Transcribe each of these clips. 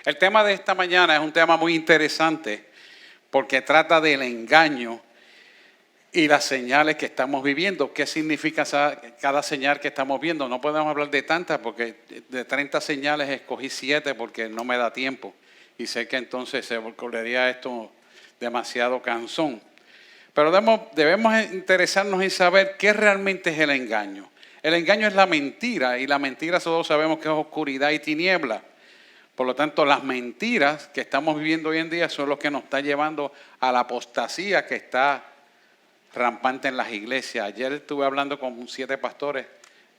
El tema de esta mañana es un tema muy interesante porque trata del engaño y las señales que estamos viviendo. ¿Qué significa cada señal que estamos viendo? No podemos hablar de tantas porque de 30 señales escogí 7 porque no me da tiempo. Y sé que entonces se volvería esto demasiado cansón. Pero debemos interesarnos en saber qué realmente es el engaño. El engaño es la mentira y la mentira todos sabemos que es oscuridad y tiniebla. Por lo tanto, las mentiras que estamos viviendo hoy en día son los que nos están llevando a la apostasía que está rampante en las iglesias. Ayer estuve hablando con 7 pastores,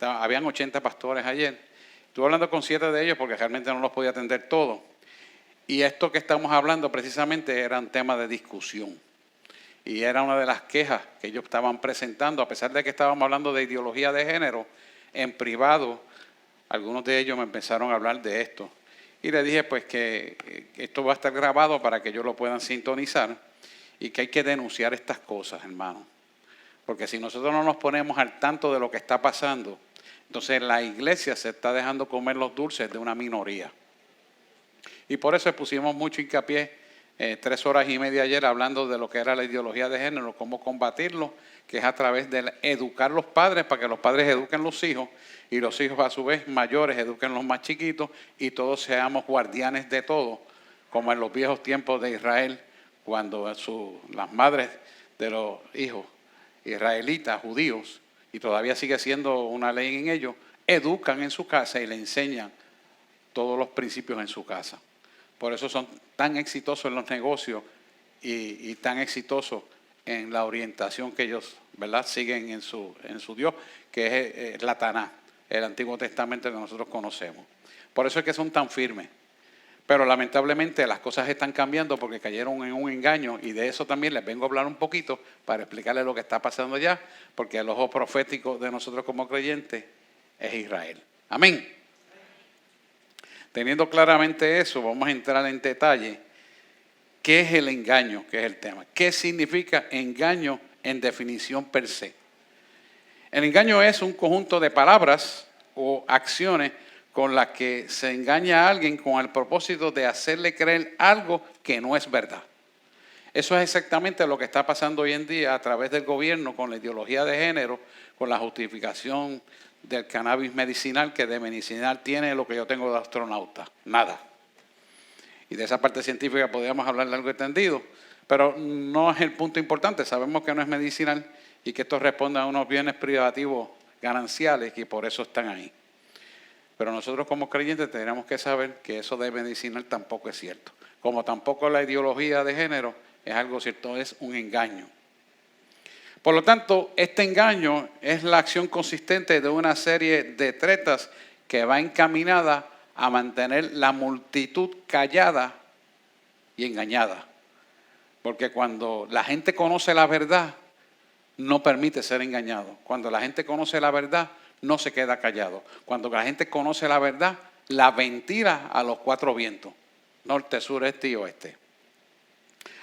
habían 80 pastores ayer. Estuve hablando con 7 de ellos porque realmente no los podía atender todos. Y esto que estamos hablando precisamente era un tema de discusión. Y era una de las quejas que ellos estaban presentando, a pesar de que estábamos hablando de ideología de género, en privado, algunos de ellos me empezaron a hablar de esto. Y le dije pues que esto va a estar grabado para que ellos lo puedan sintonizar y que hay que denunciar estas cosas, hermano. Porque si nosotros no nos ponemos al tanto de lo que está pasando, entonces la iglesia se está dejando comer los dulces de una minoría. Y por eso pusimos mucho hincapié 3 horas y media ayer hablando de lo que era la ideología de género, cómo combatirlo, que es a través de educar los padres para que los padres eduquen los hijos y los hijos a su vez mayores eduquen los más chiquitos y todos seamos guardianes de todo, como en los viejos tiempos de Israel, cuando las madres de los hijos israelitas, judíos, y todavía sigue siendo una ley en ellos, educan en su casa y le enseñan todos los principios en su casa. Por eso son tan exitosos en los negocios y tan exitosos en la orientación que ellos, ¿verdad?, siguen en su Dios, que es la Taná, el Antiguo Testamento que nosotros conocemos. Por eso es que son tan firmes. Pero lamentablemente las cosas están cambiando porque cayeron en un engaño y de eso también les vengo a hablar un poquito para explicarles lo que está pasando allá, porque el ojo profético de nosotros como creyentes es Israel. Amén. Teniendo claramente eso, vamos a entrar en detalle. ¿Qué es el engaño? Que es el tema. ¿Qué significa engaño en definición per se? El engaño es un conjunto de palabras o acciones con las que se engaña a alguien con el propósito de hacerle creer algo que no es verdad. Eso es exactamente lo que está pasando hoy en día a través del gobierno con la ideología de género, con la justificación del cannabis medicinal, que de medicinal tiene lo que yo tengo de astronauta, nada. Y de esa parte científica podríamos hablar largo y tendido, pero no es el punto importante. Sabemos que no es medicinal y que esto responde a unos bienes privativos gananciales y por eso están ahí. Pero nosotros como creyentes tenemos que saber que eso de medicinal tampoco es cierto. Como tampoco la ideología de género es algo cierto, es un engaño. Por lo tanto, este engaño es la acción consistente de una serie de tretas que va encaminada a mantener la multitud callada y engañada. Porque cuando la gente conoce la verdad, no permite ser engañado. Cuando la gente conoce la verdad, no se queda callado. Cuando la gente conoce la verdad, la ventila a los 4 vientos, norte, sur, este y oeste.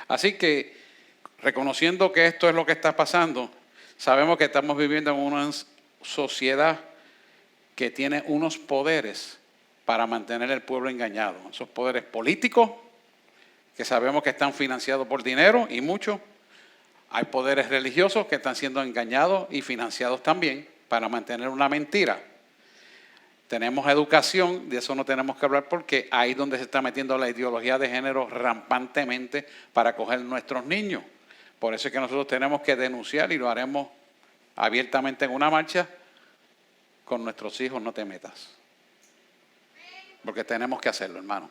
Así que, reconociendo que esto es lo que está pasando, sabemos que estamos viviendo en una sociedad que tiene unos poderes para mantener el pueblo engañado. Esos poderes políticos, que sabemos que están financiados por dinero y mucho. Hay poderes religiosos que están siendo engañados y financiados también para mantener una mentira. Tenemos educación, de eso no tenemos que hablar porque ahí es donde se está metiendo la ideología de género rampantemente para coger nuestros niños. Por eso es que nosotros tenemos que denunciar y lo haremos abiertamente en una marcha. Con nuestros hijos no te metas. Porque tenemos que hacerlo, hermano.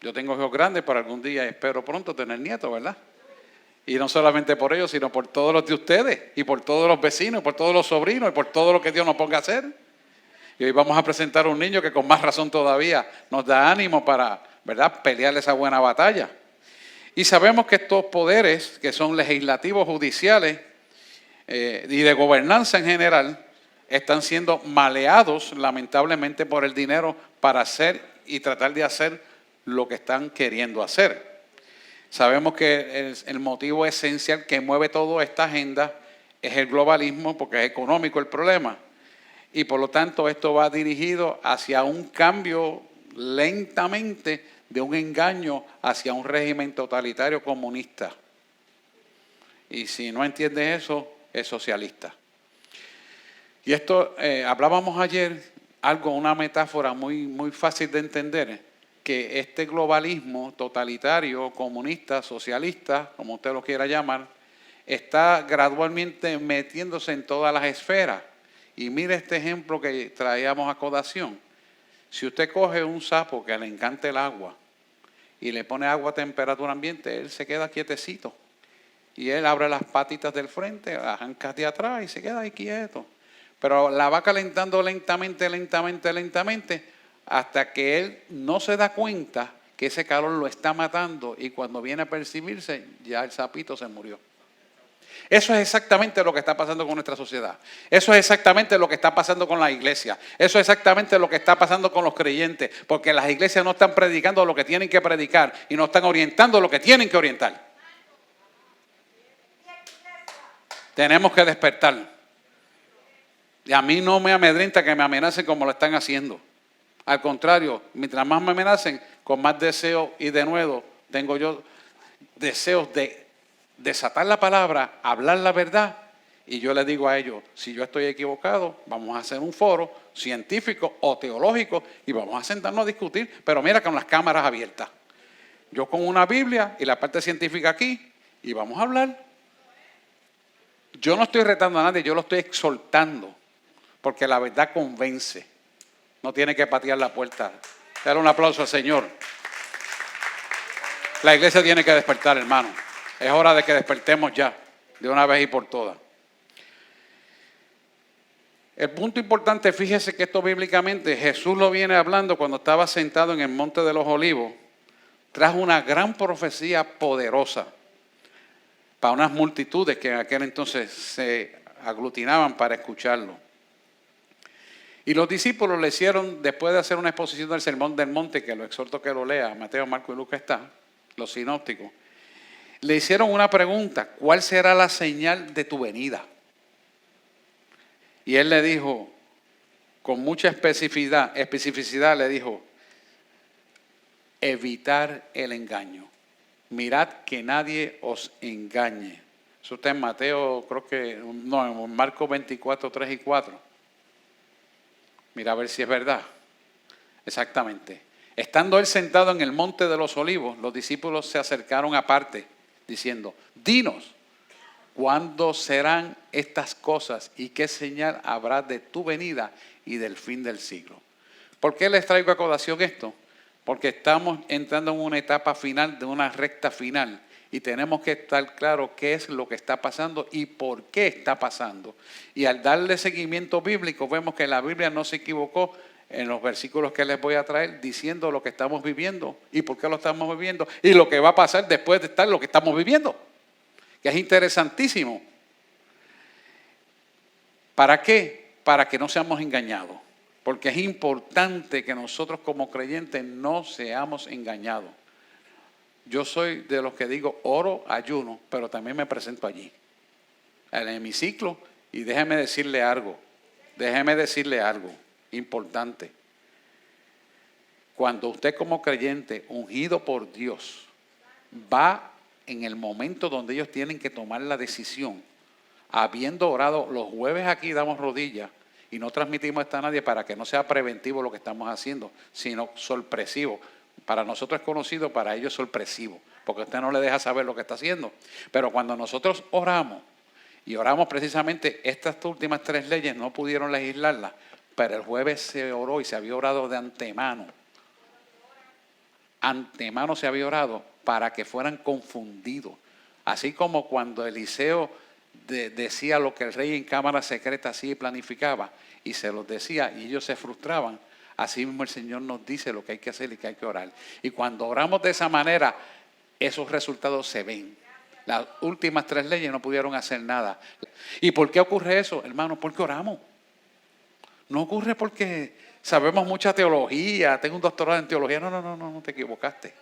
Yo tengo hijos grandes, pero algún día espero pronto tener nietos, ¿verdad? Y no solamente por ellos, sino por todos los de ustedes, y por todos los vecinos, y por todos los sobrinos, y por todo lo que Dios nos ponga a hacer. Y hoy vamos a presentar a un niño que con más razón todavía nos da ánimo para, ¿verdad?, pelear esa buena batalla. Y sabemos que estos poderes, que son legislativos, judiciales y de gobernanza en general, están siendo maleados lamentablemente por el dinero para hacer y tratar de hacer lo que están queriendo hacer. Sabemos que el motivo esencial que mueve toda esta agenda es el globalismo, porque es económico el problema. Y por lo tanto esto va dirigido hacia un cambio lentamente de un engaño hacia un régimen totalitario comunista. Y si no entiendes eso, es socialista. Y esto, hablábamos ayer, una metáfora muy fácil de entender, que este globalismo totalitario, comunista, socialista, como usted lo quiera llamar, está gradualmente metiéndose en todas las esferas. Y mire este ejemplo que traíamos a colación. Si usted coge un sapo que le encanta el agua y le pone agua a temperatura ambiente, él se queda quietecito. Y él abre las patitas del frente, las ancas de atrás y se queda ahí quieto. Pero la va calentando lentamente, hasta que él no se da cuenta que ese calor lo está matando y cuando viene a percibirse, ya el sapito se murió. Eso es exactamente lo que está pasando con nuestra sociedad. Eso es exactamente lo que está pasando con la iglesia. Eso es exactamente lo que está pasando con los creyentes. Porque las iglesias no están predicando lo que tienen que predicar y no están orientando lo que tienen que orientar. Tenemos que despertar. Y a mí no me amedrenta que me amenacen como lo están haciendo. Al contrario, mientras más me amenacen, con más deseo y de nuevo tengo yo deseos de desatar la palabra, hablar la verdad. Y yo les digo a ellos, si yo estoy equivocado, vamos a hacer un foro científico o teológico y vamos a sentarnos a discutir, pero mira, con las cámaras abiertas. Yo con una Biblia y la parte científica aquí y vamos a hablar. Yo no estoy retando a nadie, yo lo estoy exhortando, porque la verdad convence. No tiene que patear la puerta. Dale un aplauso al Señor. La iglesia tiene que despertar, hermano. Es hora de que despertemos ya, de una vez y por todas. El punto importante, fíjese que esto bíblicamente, Jesús lo viene hablando cuando estaba sentado en el Monte de los Olivos. Trajo una gran profecía poderosa para unas multitudes que en aquel entonces se aglutinaban para escucharlo. Y los discípulos le hicieron, después de hacer una exposición del Sermón del Monte, que lo exhorto que lo lea, Mateo, Marco y Lucas está, los sinópticos, le hicieron una pregunta: ¿cuál será la señal de tu venida? Y él le dijo, con mucha especificidad le dijo, evitar el engaño. Mirad que nadie os engañe. Eso está en Mateo, en Marcos 24, 3 y 4. Mira a ver si es verdad. Exactamente. Estando él sentado en el Monte de los Olivos, los discípulos se acercaron aparte, diciendo, dinos, ¿cuándo serán estas cosas y qué señal habrá de tu venida y del fin del siglo? ¿Por qué les traigo a colación esto? Porque estamos entrando en una etapa final, de una recta final, y tenemos que estar claros qué es lo que está pasando y por qué está pasando. Y al darle seguimiento bíblico, vemos que la Biblia no se equivocó en los versículos que les voy a traer, diciendo lo que estamos viviendo y por qué lo estamos viviendo y lo que va a pasar después de estar lo que estamos viviendo, que es interesantísimo. ¿Para qué? Para que no seamos engañados. Porque es importante que nosotros como creyentes no seamos engañados. Yo soy de los que digo oro, ayuno, pero también me presento allí, en el hemiciclo, y déjeme decirle algo importante. Cuando usted como creyente, ungido por Dios, va en el momento donde ellos tienen que tomar la decisión, habiendo orado, los jueves aquí damos rodillas, y no transmitimos esto a nadie para que no sea preventivo lo que estamos haciendo, sino sorpresivo. Para nosotros es conocido, para ellos es sorpresivo, porque usted no le deja saber lo que está haciendo. Pero cuando nosotros oramos, y oramos precisamente, estas últimas 3 leyes no pudieron legislarlas, pero el jueves se oró y se había orado de antemano. Antemano se había orado para que fueran confundidos. Así como cuando Eliseo decía lo que el rey en cámara secreta así planificaba y se los decía y ellos se frustraban, así mismo el Señor nos dice lo que hay que hacer y que hay que orar. Y cuando oramos de esa manera, esos resultados se ven. Las últimas 3 leyes no pudieron hacer nada. ¿Y por qué ocurre eso, hermano? Porque oramos. No ocurre porque sabemos mucha teología, tengo un doctorado en teología. No te equivocaste.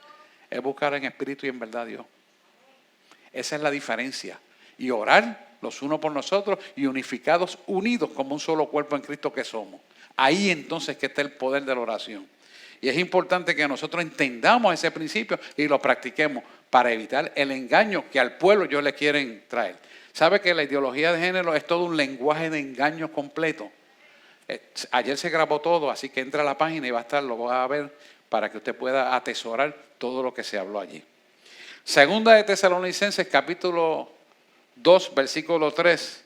Es buscar en espíritu y en verdad a Dios. Esa es la diferencia. Y orar los unos por nosotros y unificados, unidos como un solo cuerpo en Cristo que somos. Ahí entonces que está el poder de la oración. Y es importante que nosotros entendamos ese principio y lo practiquemos para evitar el engaño que al pueblo ellos le quieren traer. ¿Sabe que la ideología de género es todo un lenguaje de engaño completo? Ayer se grabó todo, así que entra a la página y va a estar, lo va a ver para que usted pueda atesorar todo lo que se habló allí. Segunda de Tesalonicenses, capítulo 2, versículo 3,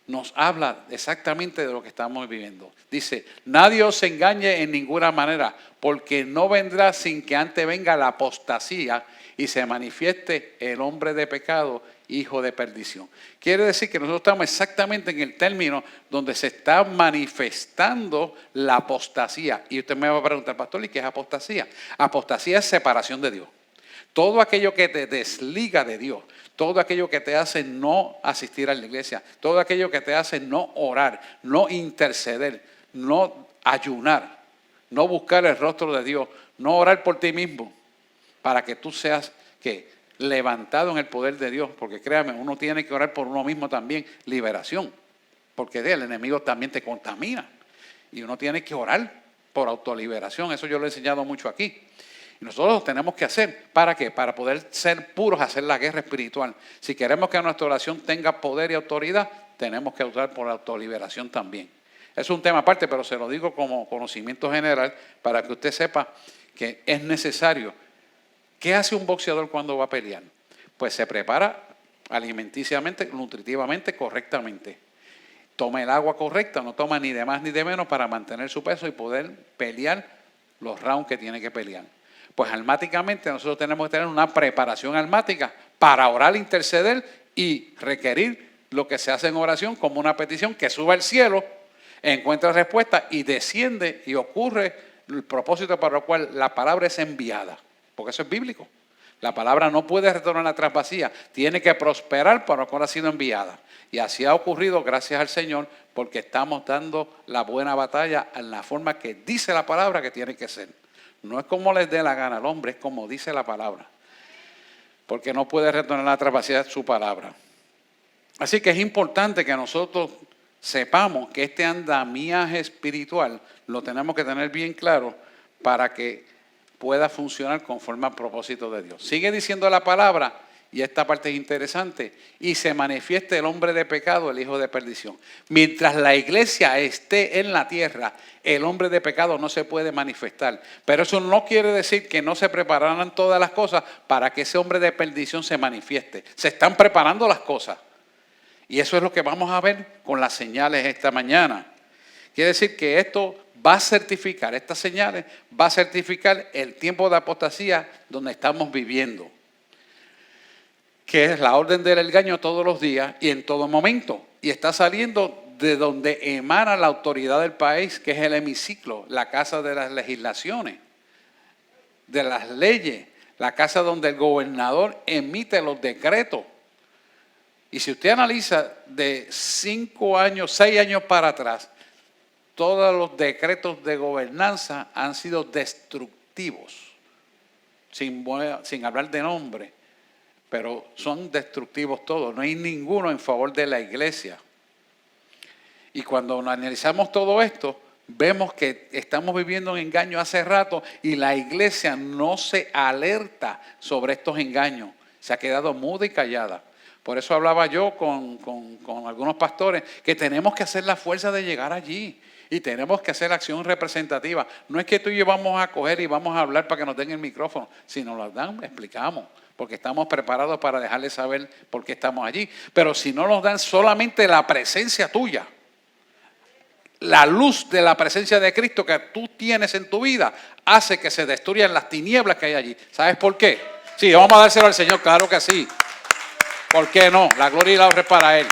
nos habla exactamente de lo que estamos viviendo. Dice, nadie os engañe en ninguna manera, porque no vendrá sin que antes venga la apostasía y se manifieste el hombre de pecado, hijo de perdición. Quiere decir que nosotros estamos exactamente en el término donde se está manifestando la apostasía. Y usted me va a preguntar, pastor, ¿y qué es apostasía? Apostasía es separación de Dios. Todo aquello que te desliga de Dios, todo aquello que te hace no asistir a la iglesia, todo aquello que te hace no orar, no interceder, no ayunar, no buscar el rostro de Dios, no orar por ti mismo, para que tú seas levantado en el poder de Dios, porque créame, uno tiene que orar por uno mismo también, liberación, porque el enemigo también te contamina y uno tiene que orar por autoliberación. Eso yo lo he enseñado mucho aquí. Y nosotros lo tenemos que hacer. ¿Para qué? Para poder ser puros, hacer la guerra espiritual. Si queremos que nuestra oración tenga poder y autoridad, tenemos que optar por la autoliberación también. Es un tema aparte, pero se lo digo como conocimiento general para que usted sepa que es necesario. ¿Qué hace un boxeador cuando va a pelear? Pues se prepara alimenticiamente, nutritivamente, correctamente. Toma el agua correcta, no toma ni de más ni de menos para mantener su peso y poder pelear los rounds que tiene que pelear. Pues almáticamente nosotros tenemos que tener una preparación almática para orar, interceder y requerir lo que se hace en oración como una petición que suba al cielo, encuentra respuesta y desciende y ocurre el propósito para el cual la palabra es enviada. Porque eso es bíblico. La palabra no puede retornar atrás vacía, tiene que prosperar para lo cual ha sido enviada. Y así ha ocurrido gracias al Señor porque estamos dando la buena batalla en la forma que dice la palabra que tiene que ser. No es como les dé la gana al hombre, es como dice la palabra. Porque no puede retornar atrás vacía su palabra. Así que es importante que nosotros sepamos que este andamiaje espiritual lo tenemos que tener bien claro para que pueda funcionar conforme al propósito de Dios. Sigue diciendo la palabra, y esta parte es interesante, y se manifieste el hombre de pecado, el hijo de perdición. Mientras la iglesia esté en la tierra, el hombre de pecado no se puede manifestar. Pero eso no quiere decir que no se prepararán todas las cosas para que ese hombre de perdición se manifieste. Se están preparando las cosas. Y eso es lo que vamos a ver con las señales esta mañana. Quiere decir que esto va a certificar, estas señales, va a certificar el tiempo de apostasía donde estamos viviendo. Que es la orden del engaño todos los días y en todo momento. Y está saliendo de donde emana la autoridad del país, que es el hemiciclo, la casa de las legislaciones, de las leyes, la casa donde el gobernador emite los decretos. Y si usted analiza de 5 años, 6 años para atrás, todos los decretos de gobernanza han sido destructivos, sin hablar de nombre, pero son destructivos todos. No hay ninguno en favor de la iglesia. Y cuando analizamos todo esto, vemos que estamos viviendo un engaño hace rato y la iglesia no se alerta sobre estos engaños. Se ha quedado muda y callada. Por eso hablaba yo con algunos pastores que tenemos que hacer la fuerza de llegar allí. Y tenemos que hacer acción representativa. No es que tú y yo vamos a coger y vamos a hablar para que nos den el micrófono. Si nos lo dan, explicamos. Porque estamos preparados para dejarles saber por qué estamos allí. Pero si no nos dan solamente la presencia tuya, la luz de la presencia de Cristo que tú tienes en tu vida, hace que se destruyan las tinieblas que hay allí. ¿Sabes por qué? Sí, vamos a dárselo al Señor, claro que sí. ¿Por qué no? La gloria y la honra es para Él.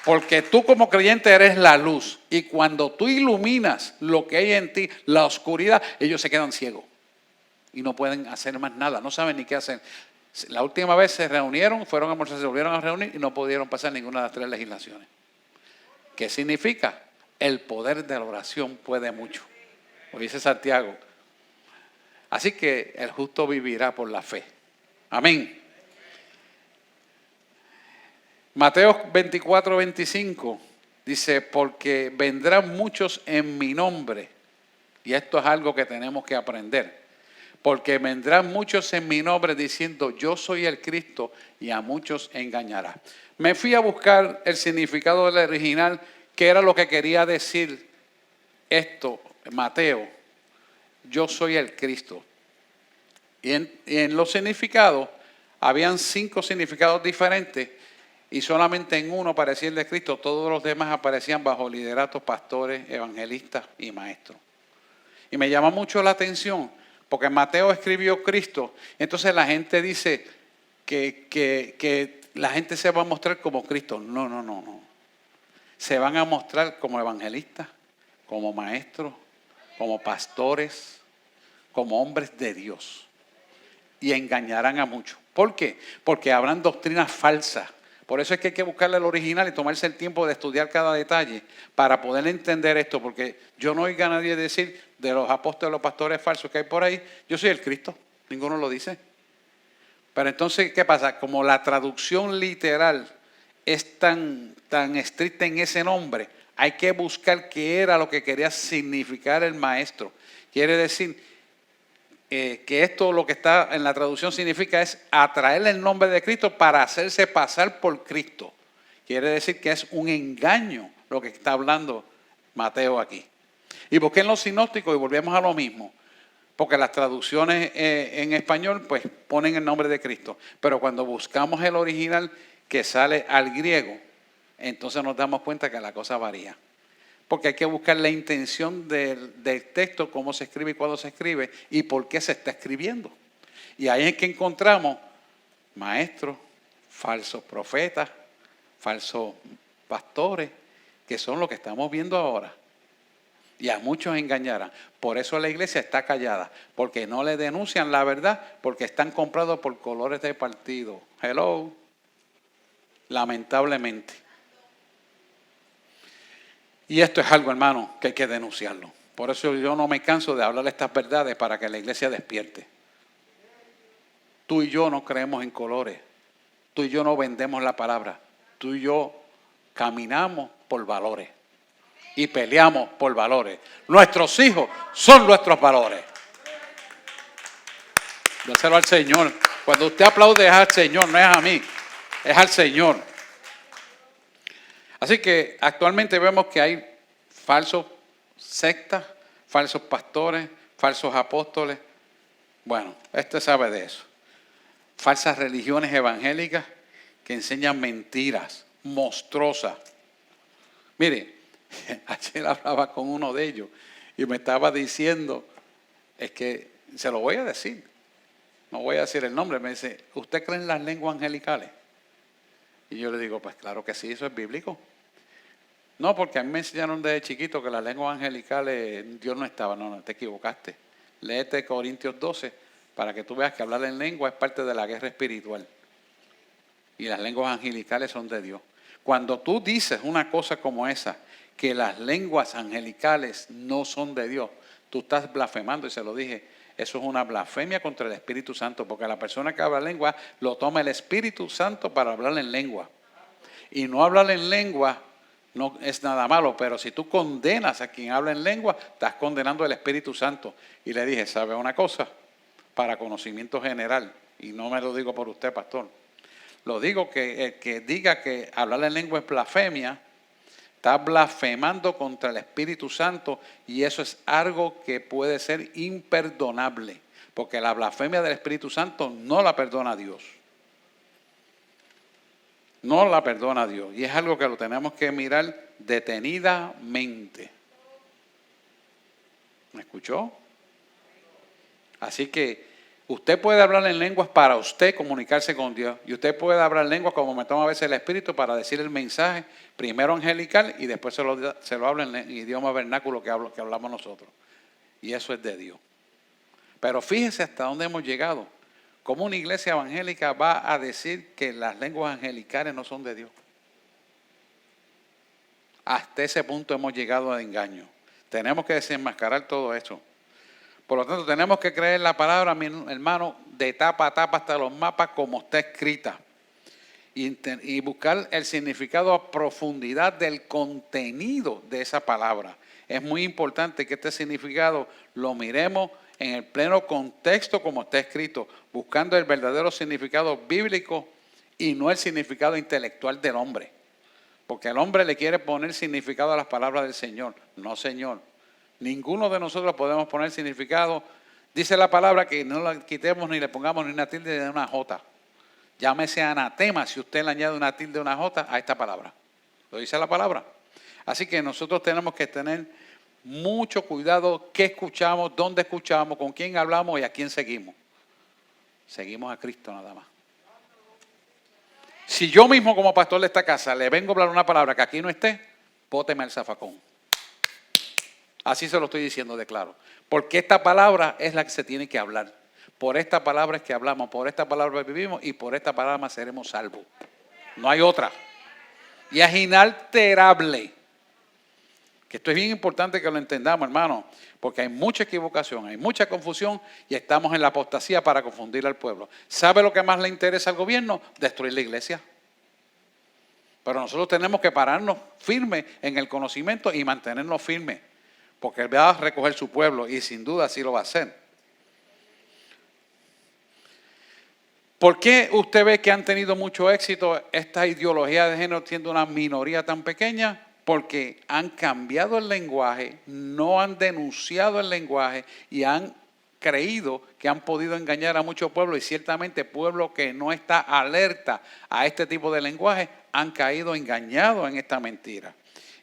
Porque tú como creyente eres la luz. Y cuando tú iluminas lo que hay en ti, la oscuridad, ellos se quedan ciegos. Y no pueden hacer más nada, no saben ni qué hacer. La última vez se reunieron, fueron a almorzar, se volvieron a reunir y no pudieron pasar ninguna de las 3 legislaciones. ¿Qué significa? El poder de la oración puede mucho. Lo dice Santiago. Así que el justo vivirá por la fe. Amén. Mateo 24:25 dice, porque vendrán muchos en mi nombre, Y esto es algo que tenemos que aprender. Porque vendrán muchos en mi nombre diciendo, yo soy el Cristo, y a muchos engañará. Me fui a buscar el significado del original, que era lo que quería decir esto, Mateo, yo soy el Cristo. Y en los significados, habían 5 significados diferentes, y solamente en uno aparecía el de Cristo. Todos los demás aparecían bajo lideratos, pastores, evangelistas y maestros. Y me llama mucho la atención, porque Mateo escribió Cristo, entonces la gente dice que la gente se va a mostrar como Cristo. No. Se van a mostrar como evangelistas, como maestros, como pastores, como hombres de Dios. Y engañarán a muchos. ¿Por qué? Porque habrán doctrinas falsas. Por eso es que hay que buscarle el original y tomarse el tiempo de estudiar cada detalle para poder entender esto. Porque yo no oigo a nadie decir de los apóstoles, los pastores falsos que hay por ahí, yo soy el Cristo. Ninguno lo dice. Pero entonces, ¿qué pasa? Como la traducción literal es tan estricta en ese nombre, hay que buscar qué era lo que quería significar el maestro. Quiere decir que esto, lo que está en la traducción significa es atraerle el nombre de Cristo para hacerse pasar por Cristo. Quiere decir que es un engaño lo que está hablando Mateo aquí. Y busqué en los sinópticos y volvemos a lo mismo. Porque las traducciones en español pues ponen el nombre de Cristo. Pero cuando buscamos el original que sale al griego, entonces nos damos cuenta que la cosa varía. Porque hay que buscar la intención del texto, cómo se escribe y cuándo se escribe y por qué se está escribiendo. Y ahí es que encontramos maestros, falsos profetas, falsos pastores, que son lo que estamos viendo ahora. Y a muchos engañarán. Por eso la iglesia está callada, porque no le denuncian la verdad, porque están comprados por colores de partido. Hello. Lamentablemente. Y esto es algo, hermano, que hay que denunciarlo. Por eso yo no me canso de hablar estas verdades para que la iglesia despierte. Tú y yo no creemos en colores. Tú y yo no vendemos la palabra. Tú y yo caminamos por valores. Y peleamos por valores. Nuestros hijos son nuestros valores. Dáselo al Señor. Cuando usted aplaude es al Señor, no es a mí. Es al Señor. Así que actualmente vemos que hay falsos sectas, falsos pastores, falsos apóstoles. Bueno, usted sabe de eso. Falsas religiones evangélicas que enseñan mentiras monstruosas. Mire, ayer hablaba con uno de ellos y me estaba diciendo, es que se lo voy a decir, no voy a decir el nombre, me dice, ¿usted cree en las lenguas angelicales? Y yo le digo, pues claro que sí, eso es bíblico. No, porque a mí me enseñaron desde chiquito que las lenguas angelicales, Dios no estaba. No, te equivocaste. Léete Corintios 12 para que tú veas que hablar en lengua es parte de la guerra espiritual. Y las lenguas angelicales son de Dios. Cuando tú dices una cosa como esa, que las lenguas angelicales no son de Dios, tú estás blasfemando, y se lo dije, eso es una blasfemia contra el Espíritu Santo, porque la persona que habla lengua lo toma el Espíritu Santo para hablar en lengua. Y no hablar en lengua no es nada malo, pero si tú condenas a quien habla en lengua, estás condenando al Espíritu Santo. Y le dije, ¿sabe una cosa? Para conocimiento general, y no me lo digo por usted, pastor, lo digo que el que diga que hablar en lengua es blasfemia, está blasfemando contra el Espíritu Santo, y eso es algo que puede ser imperdonable, porque la blasfemia del Espíritu Santo no la perdona Dios. No la perdona Dios. Y es algo que lo tenemos que mirar detenidamente. ¿Me escuchó? Así que usted puede hablar en lenguas para usted comunicarse con Dios. Y usted puede hablar en lenguas como me toma a veces el Espíritu para decir el mensaje, primero angelical y después se lo habla en idioma vernáculo que hablamos nosotros. Y eso es de Dios. Pero fíjese hasta dónde hemos llegado. ¿Cómo una iglesia evangélica va a decir que las lenguas angelicales no son de Dios? Hasta ese punto hemos llegado a engaño. Tenemos que desenmascarar todo eso. Por lo tanto, tenemos que creer la palabra, mi hermano, de tapa a tapa hasta los mapas como está escrita. y buscar el significado a profundidad del contenido de esa palabra. Es muy importante que este significado lo miremos en el pleno contexto como está escrito, buscando el verdadero significado bíblico y no el significado intelectual del hombre. Porque el hombre le quiere poner significado a las palabras del Señor. No, Señor. Ninguno de nosotros podemos poner significado. Dice la palabra que no la quitemos ni le pongamos ni una tilde ni una jota. Llámese anatema si usted le añade una tilde o una jota a esta palabra. Lo dice la palabra. Así que nosotros tenemos que tener mucho cuidado qué escuchamos, dónde escuchamos, con quién hablamos y a quién seguimos. Seguimos a Cristo nada más. Si yo mismo como pastor de esta casa le vengo a hablar una palabra que aquí no esté, bóteme el zafacón. Así se lo estoy diciendo de claro. Porque esta palabra es la que se tiene que hablar. Por esta palabra es que hablamos, por esta palabra vivimos y por esta palabra seremos salvos. No hay otra. Y es inalterable. Que esto es bien importante que lo entendamos, hermano, porque hay mucha equivocación, hay mucha confusión y estamos en la apostasía para confundir al pueblo. ¿Sabe lo que más le interesa al gobierno? Destruir la iglesia. Pero nosotros tenemos que pararnos firmes en el conocimiento y mantenernos firmes, porque Él va a recoger su pueblo y sin duda así lo va a hacer. ¿Por qué usted ve que han tenido mucho éxito esta ideología de género siendo una minoría tan pequeña? Porque han cambiado el lenguaje, no han denunciado el lenguaje y han creído que han podido engañar a muchos pueblos y ciertamente pueblos que no está alerta a este tipo de lenguaje han caído engañados en esta mentira.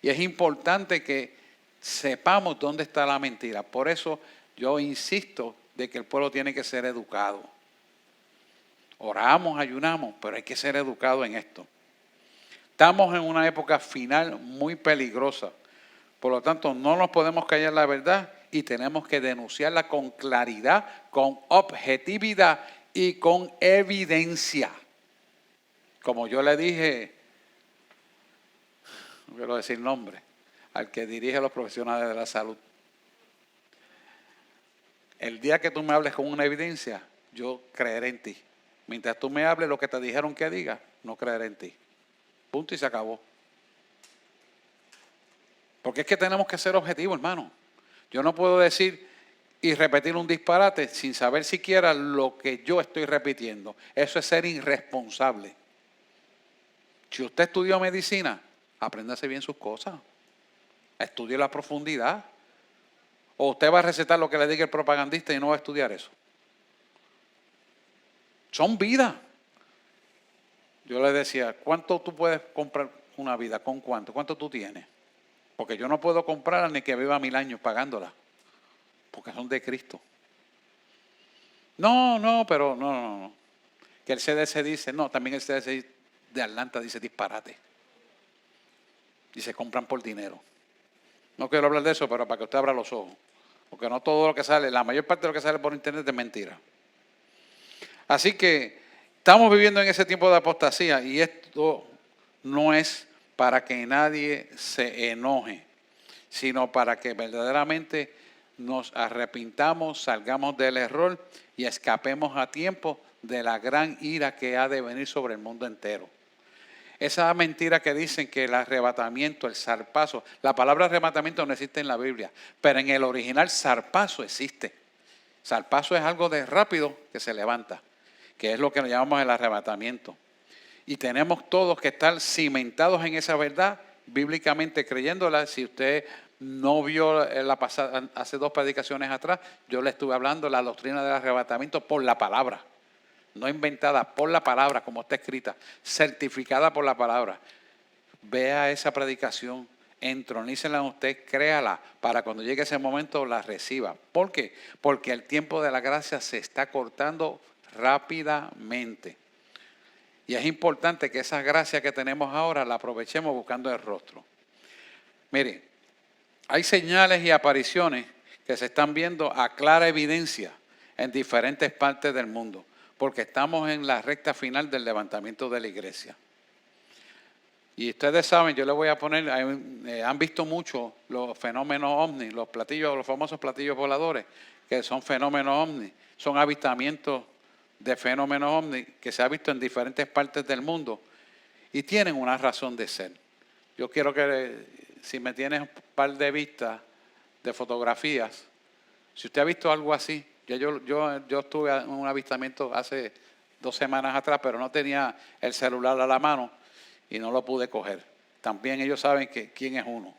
Y es importante que sepamos dónde está la mentira. Por eso yo insisto de que el pueblo tiene que ser educado. Oramos, ayunamos, pero hay que ser educado en esto. Estamos en una época final muy peligrosa. Por lo tanto, no nos podemos callar la verdad y tenemos que denunciarla con claridad, con objetividad y con evidencia. Como yo le dije, no quiero decir nombre, al que dirige a los profesionales de la salud. El día que tú me hables con una evidencia, yo creeré en ti. Mientras tú me hables lo que te dijeron que diga, no creeré en ti. Punto y se acabó. Porque es que tenemos que ser objetivos, hermano. Yo no puedo decir y repetir un disparate sin saber siquiera lo que yo estoy repitiendo. Eso es ser irresponsable. Si usted estudió medicina, apréndase bien sus cosas. Estudie la profundidad. O usted va a recetar lo que le diga el propagandista y no va a estudiar eso. Son vidas. Yo le decía, ¿cuánto tú puedes comprar una vida? ¿Con cuánto? ¿Cuánto tú tienes? Porque yo no puedo comprarla ni que viva 1000 años pagándola. Porque son de Cristo. No, pero no. Que el CDC dice, no, también el CDC de Atlanta dice disparate. Y se compran por dinero. No quiero hablar de eso, pero para que usted abra los ojos. Porque no todo lo que sale, la mayor parte de lo que sale por internet es mentira. Así que estamos viviendo en ese tiempo de apostasía y esto no es para que nadie se enoje, sino para que verdaderamente nos arrepintamos, salgamos del error y escapemos a tiempo de la gran ira que ha de venir sobre el mundo entero. Esa mentira que dicen que el arrebatamiento, el zarpazo, la palabra arrebatamiento no existe en la Biblia, pero en el original zarpazo existe. Zarpazo es algo de rápido que se levanta, que es lo que llamamos el arrebatamiento. Y tenemos todos que estar cimentados en esa verdad, bíblicamente creyéndola. Si usted no vio la pasada, hace 2 predicaciones atrás, yo le estuve hablando de la doctrina del arrebatamiento por la palabra. No inventada, por la palabra, como está escrita, certificada por la palabra. Vea esa predicación, entronícela en usted, créala, para cuando llegue ese momento la reciba. ¿Por qué? Porque el tiempo de la gracia se está cortando rápidamente. Y es importante que esa gracia que tenemos ahora la aprovechemos buscando el rostro. Mire, hay señales y apariciones que se están viendo a clara evidencia en diferentes partes del mundo, porque estamos en la recta final del levantamiento de la iglesia. Y ustedes saben, yo les voy a poner, han visto mucho los fenómenos ovni, los famosos platillos voladores, que son fenómenos ovni, son avistamientos de fenómenos ovni que se ha visto en diferentes partes del mundo. y tienen una razón de ser. Yo quiero que, si me tienes un par de vistas de fotografías, si usted ha visto algo así, yo estuve en un avistamiento hace 2 semanas atrás, pero no tenía el celular a la mano y no lo pude coger. También ellos saben quién es uno.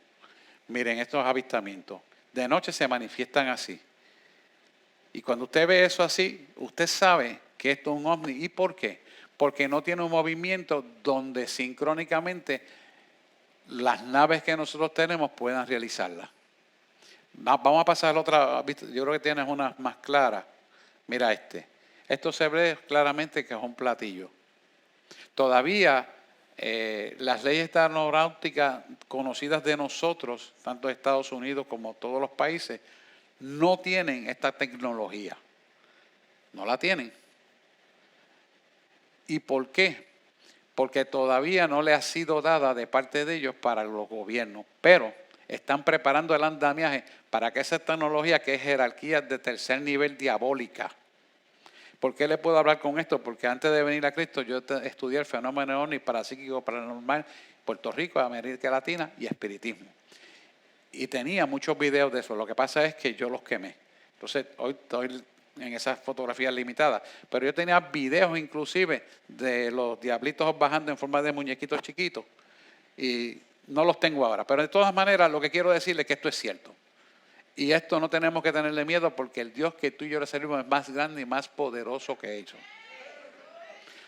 Miren, estos avistamientos de noche se manifiestan así. Y cuando usted ve eso así, usted sabe que esto es un ovni. ¿Y por qué? Porque no tiene un movimiento donde sincrónicamente las naves que nosotros tenemos puedan realizarla. Vamos a pasar a otra. Yo creo que tienes una más clara. Mira este. Esto se ve claramente que es un platillo. Todavía las leyes aeronáuticas conocidas de nosotros, tanto de Estados Unidos como todos los países, no tienen esta tecnología. No la tienen. ¿Y por qué? Porque todavía no le ha sido dada de parte de ellos para los gobiernos. Pero están preparando el andamiaje para que esa tecnología, que es jerarquía de tercer nivel diabólica. ¿Por qué le puedo hablar con esto? Porque antes de venir a Cristo yo estudié el fenómeno ovni, parapsíquico, paranormal, Puerto Rico, América Latina y espiritismo. Y tenía muchos videos de eso. Lo que pasa es que yo los quemé. Entonces, hoy estoy en esas fotografías limitadas. Pero yo tenía videos inclusive de los diablitos bajando en forma de muñequitos chiquitos. Y no los tengo ahora. Pero de todas maneras, lo que quiero decirles es que esto es cierto. Y esto no tenemos que tenerle miedo porque el Dios que tú y yo le servimos es más grande y más poderoso que ellos.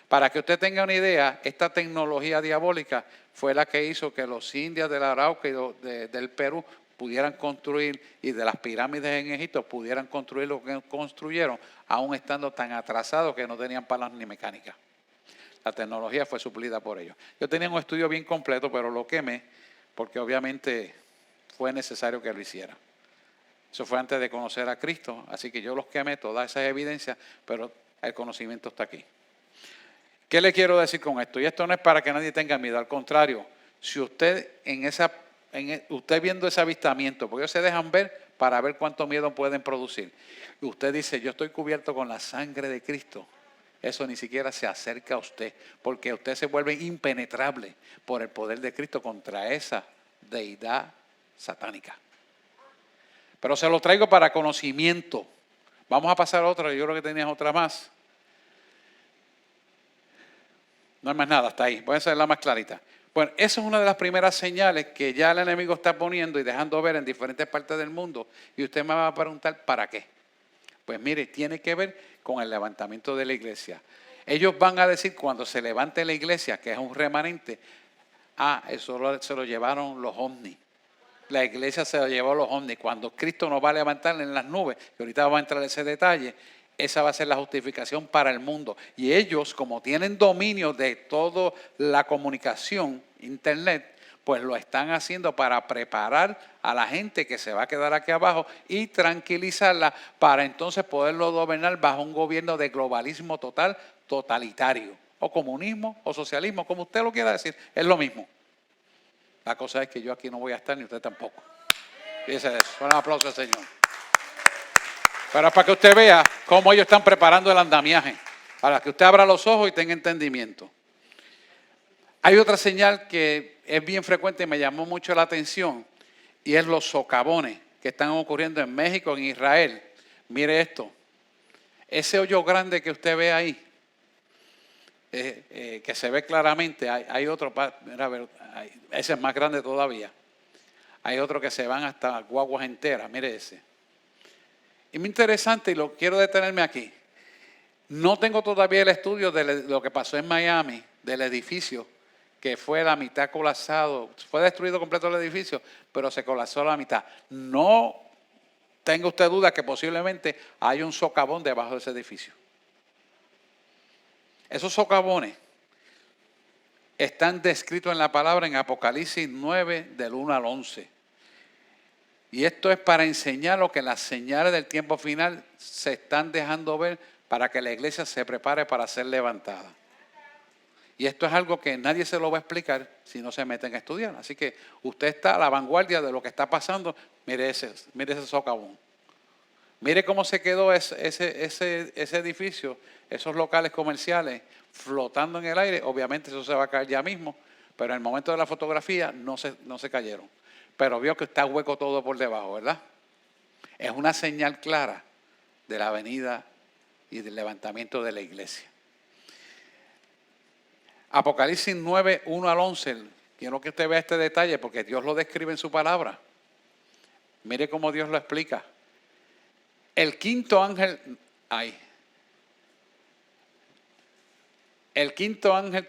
Para que usted tenga una idea, esta tecnología diabólica fue la que hizo que los indios del Arauca y del Perú pudieran construir, y de las pirámides en Egipto pudieran construir lo que construyeron, aún estando tan atrasados que no tenían palas ni mecánica. La tecnología fue suplida por ellos. Yo tenía un estudio bien completo, pero lo quemé porque obviamente fue necesario que lo hiciera. Eso fue antes de conocer a Cristo, así que yo los quemé, todas esas evidencias, pero el conocimiento está aquí. ¿Qué le quiero decir con esto? Y esto no es para que nadie tenga miedo, al contrario, si usted usted viendo ese avistamiento, porque ellos se dejan ver para ver cuánto miedo pueden producir, y usted dice, yo estoy cubierto con la sangre de Cristo, eso ni siquiera se acerca a usted, porque usted se vuelve impenetrable por el poder de Cristo contra esa deidad satánica. Pero se lo traigo para conocimiento. Vamos a pasar a otra, yo creo que tenías otra más. No hay más nada, hasta ahí. Voy a hacerla más clarita. Bueno, esa es una de las primeras señales que ya el enemigo está poniendo y dejando ver en diferentes partes del mundo. Y usted me va a preguntar, ¿para qué? Pues mire, tiene que ver con el levantamiento de la iglesia. Ellos van a decir cuando se levante la iglesia, que es un remanente, eso se lo llevaron los ovnis. La iglesia se lo llevó los ovnis. Cuando Cristo nos va a levantar en las nubes, y ahorita vamos a entrar en ese detalle, esa va a ser la justificación para el mundo. Y ellos, como tienen dominio de toda la comunicación, internet, pues lo están haciendo para preparar a la gente que se va a quedar aquí abajo y tranquilizarla para entonces poderlo gobernar bajo un gobierno de globalismo total, totalitario, o comunismo, o socialismo, como usted lo quiera decir, es lo mismo. La cosa es que yo aquí no voy a estar ni usted tampoco. Fíjese de eso. Un aplauso al Señor. Pero para que usted vea cómo ellos están preparando el andamiaje, para que usted abra los ojos y tenga entendimiento. Hay otra señal que es bien frecuente y me llamó mucho la atención, y es los socavones que están ocurriendo en México, en Israel. Mire esto, ese hoyo grande que usted ve ahí, que se ve claramente, hay otro, ese es más grande todavía. Hay otro que se van hasta guaguas enteras, mire ese. Y muy interesante, y lo quiero detenerme aquí. No tengo todavía el estudio de lo que pasó en Miami, del edificio, que fue la mitad colapsado. Fue destruido completo el edificio, pero se colapsó la mitad. No tenga usted duda que posiblemente hay un socavón debajo de ese edificio. Esos socavones están descritos en la palabra en Apocalipsis 9, del 1 al 11. Y esto es para enseñar lo que las señales del tiempo final se están dejando ver para que la iglesia se prepare para ser levantada. Y esto es algo que nadie se lo va a explicar si no se meten a estudiar. Así que usted está a la vanguardia de lo que está pasando. Mire ese socavón. Mire cómo se quedó ese edificio, esos locales comerciales, flotando en el aire. Obviamente eso se va a caer ya mismo, pero en el momento de la fotografía no se cayeron. Pero vio que está hueco todo por debajo, ¿verdad? Es una señal clara de la venida y del levantamiento de la iglesia. Apocalipsis 9, 1 al 11. Quiero que usted vea este detalle porque Dios lo describe en su palabra. Mire cómo Dios lo explica. El quinto ángel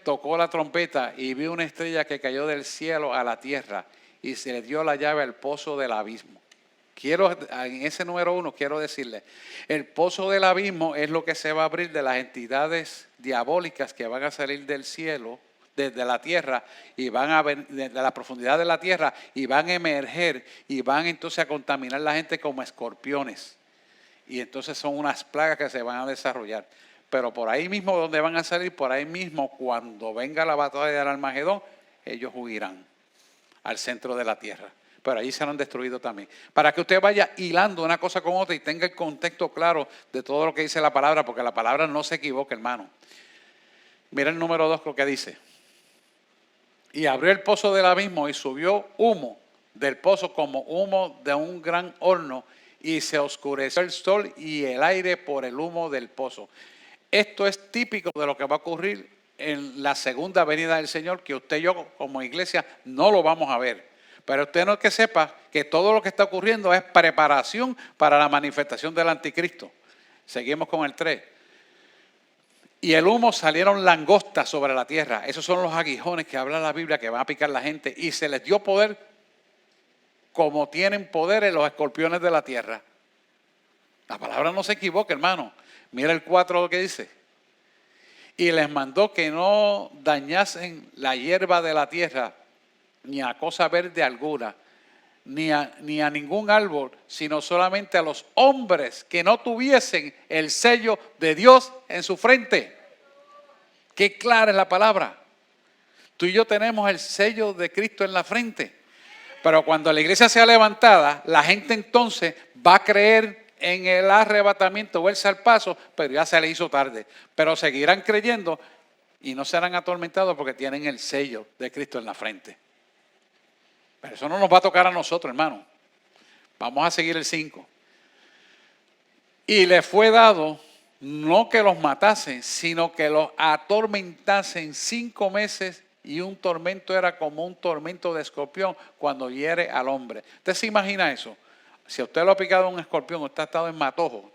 tocó la trompeta y vio una estrella que cayó del cielo a la tierra y se le dio la llave al pozo del abismo. En ese número 1 quiero decirle, el pozo del abismo es lo que se va a abrir de las entidades diabólicas que van a salir del cielo, desde la tierra, y van a venir de la profundidad de la tierra y van a emerger y van entonces a contaminar a la gente como escorpiones. Y entonces son unas plagas que se van a desarrollar. Pero por ahí mismo donde van a salir, por ahí mismo cuando venga la batalla del Armagedón, ellos huirán al centro de la tierra. Pero allí serán destruidos también. Para que usted vaya hilando una cosa con otra y tenga el contexto claro de todo lo que dice la palabra, porque la palabra no se equivoca, hermano. Mira el número 2 lo que dice. Y abrió el pozo del abismo y subió humo del pozo como humo de un gran horno y se oscureció el sol y el aire por el humo del pozo. Esto es típico de lo que va a ocurrir en la segunda venida del Señor, que usted y yo como iglesia no lo vamos a ver. Pero usted no es que sepa que todo lo que está ocurriendo es preparación para la manifestación del anticristo. Seguimos con el 3. Y el humo salieron langostas sobre la tierra. Esos son los aguijones que habla la Biblia que van a picar la gente. Y se les dio poder como tienen poder en los escorpiones de la tierra. La palabra no se equivoca, hermano. Mira el 4 lo que dice. Y les mandó que no dañasen la hierba de la tierra, ni a cosa verde alguna, ni a ningún árbol, sino solamente a los hombres que no tuviesen el sello de Dios en su frente. Qué clara es la palabra. Tú y yo tenemos el sello de Cristo en la frente. Pero cuando la iglesia sea levantada, la gente entonces va a creer en el arrebatamiento o el zarpazo, pero ya se le hizo tarde. Pero seguirán creyendo y no serán atormentados porque tienen el sello de Cristo en la frente. Pero eso no nos va a tocar a nosotros, hermano. Vamos a seguir el 5. Y le fue dado no que los matasen, sino que los atormentasen 5 meses, y un tormento era como un tormento de escorpión cuando hiere al hombre. ¿Usted se imagina eso? Si a usted lo ha picado un escorpión, usted ha estado en matojo.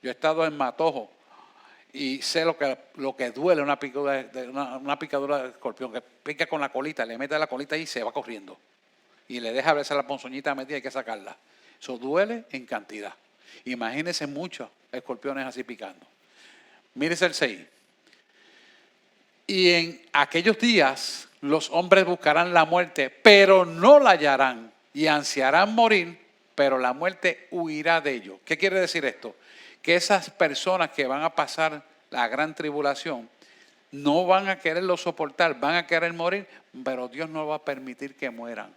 Yo he estado en matojo y sé lo que duele una picadura de escorpión, que pica con la colita, le mete la colita y se va corriendo. Y le deja verse la ponzoñita metida, hay que sacarla. Eso duele en cantidad. Imagínense muchos escorpiones así picando. Mírese el 6. Y en aquellos días los hombres buscarán la muerte, pero no la hallarán, y ansiarán morir, pero la muerte huirá de ellos. ¿Qué quiere decir esto? Que esas personas que van a pasar la gran tribulación no van a quererlo soportar, van a querer morir, pero Dios no va a permitir que mueran,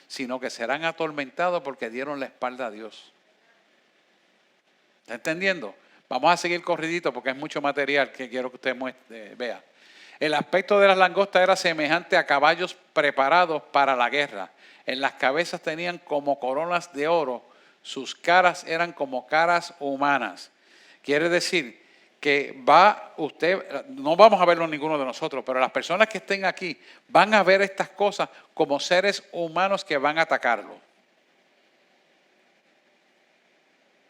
sino que serán atormentados porque dieron la espalda a Dios. ¿Está entendiendo? Vamos a seguir corridito porque es mucho material que quiero que usted vea. El aspecto de las langostas era semejante a caballos preparados para la guerra. En las cabezas tenían como coronas de oro, sus caras eran como caras humanas. Quiere decir que no vamos a verlo ninguno de nosotros, pero las personas que estén aquí van a ver estas cosas como seres humanos que van a atacarlo.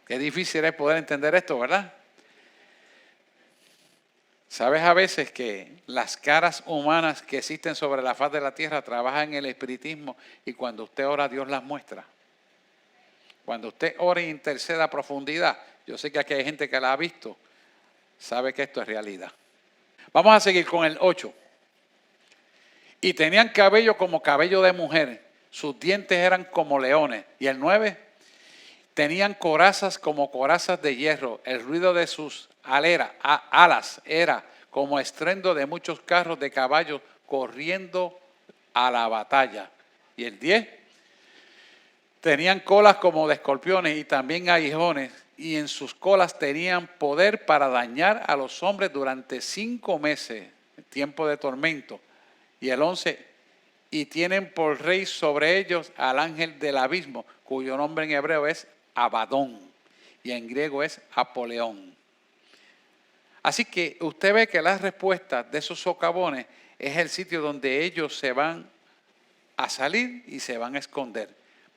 Qué difícil es poder entender esto, ¿verdad? Sabes a veces que las caras humanas que existen sobre la faz de la tierra trabajan en el espiritismo, y cuando usted ora, Dios las muestra. Cuando usted ora e intercede a profundidad, yo sé que aquí hay gente que la ha visto, sabe que esto es realidad. Vamos a seguir con el 8. Y tenían cabello como cabello de mujer, sus dientes eran como leones. Y el 9, tenían corazas como corazas de hierro, el ruido de sus alas era como estruendo de muchos carros de caballos corriendo a la batalla. Y el 10, tenían colas como de escorpiones y también aguijones, y en sus colas tenían poder para dañar a los hombres durante 5 meses. tiempo de tormento. Y el 11, y tienen por rey sobre ellos al ángel del abismo, cuyo nombre en hebreo es Abadón y en griego es Apoleón. Así que usted ve que las respuestas de esos socavones es el sitio donde ellos se van a salir y se van a esconder.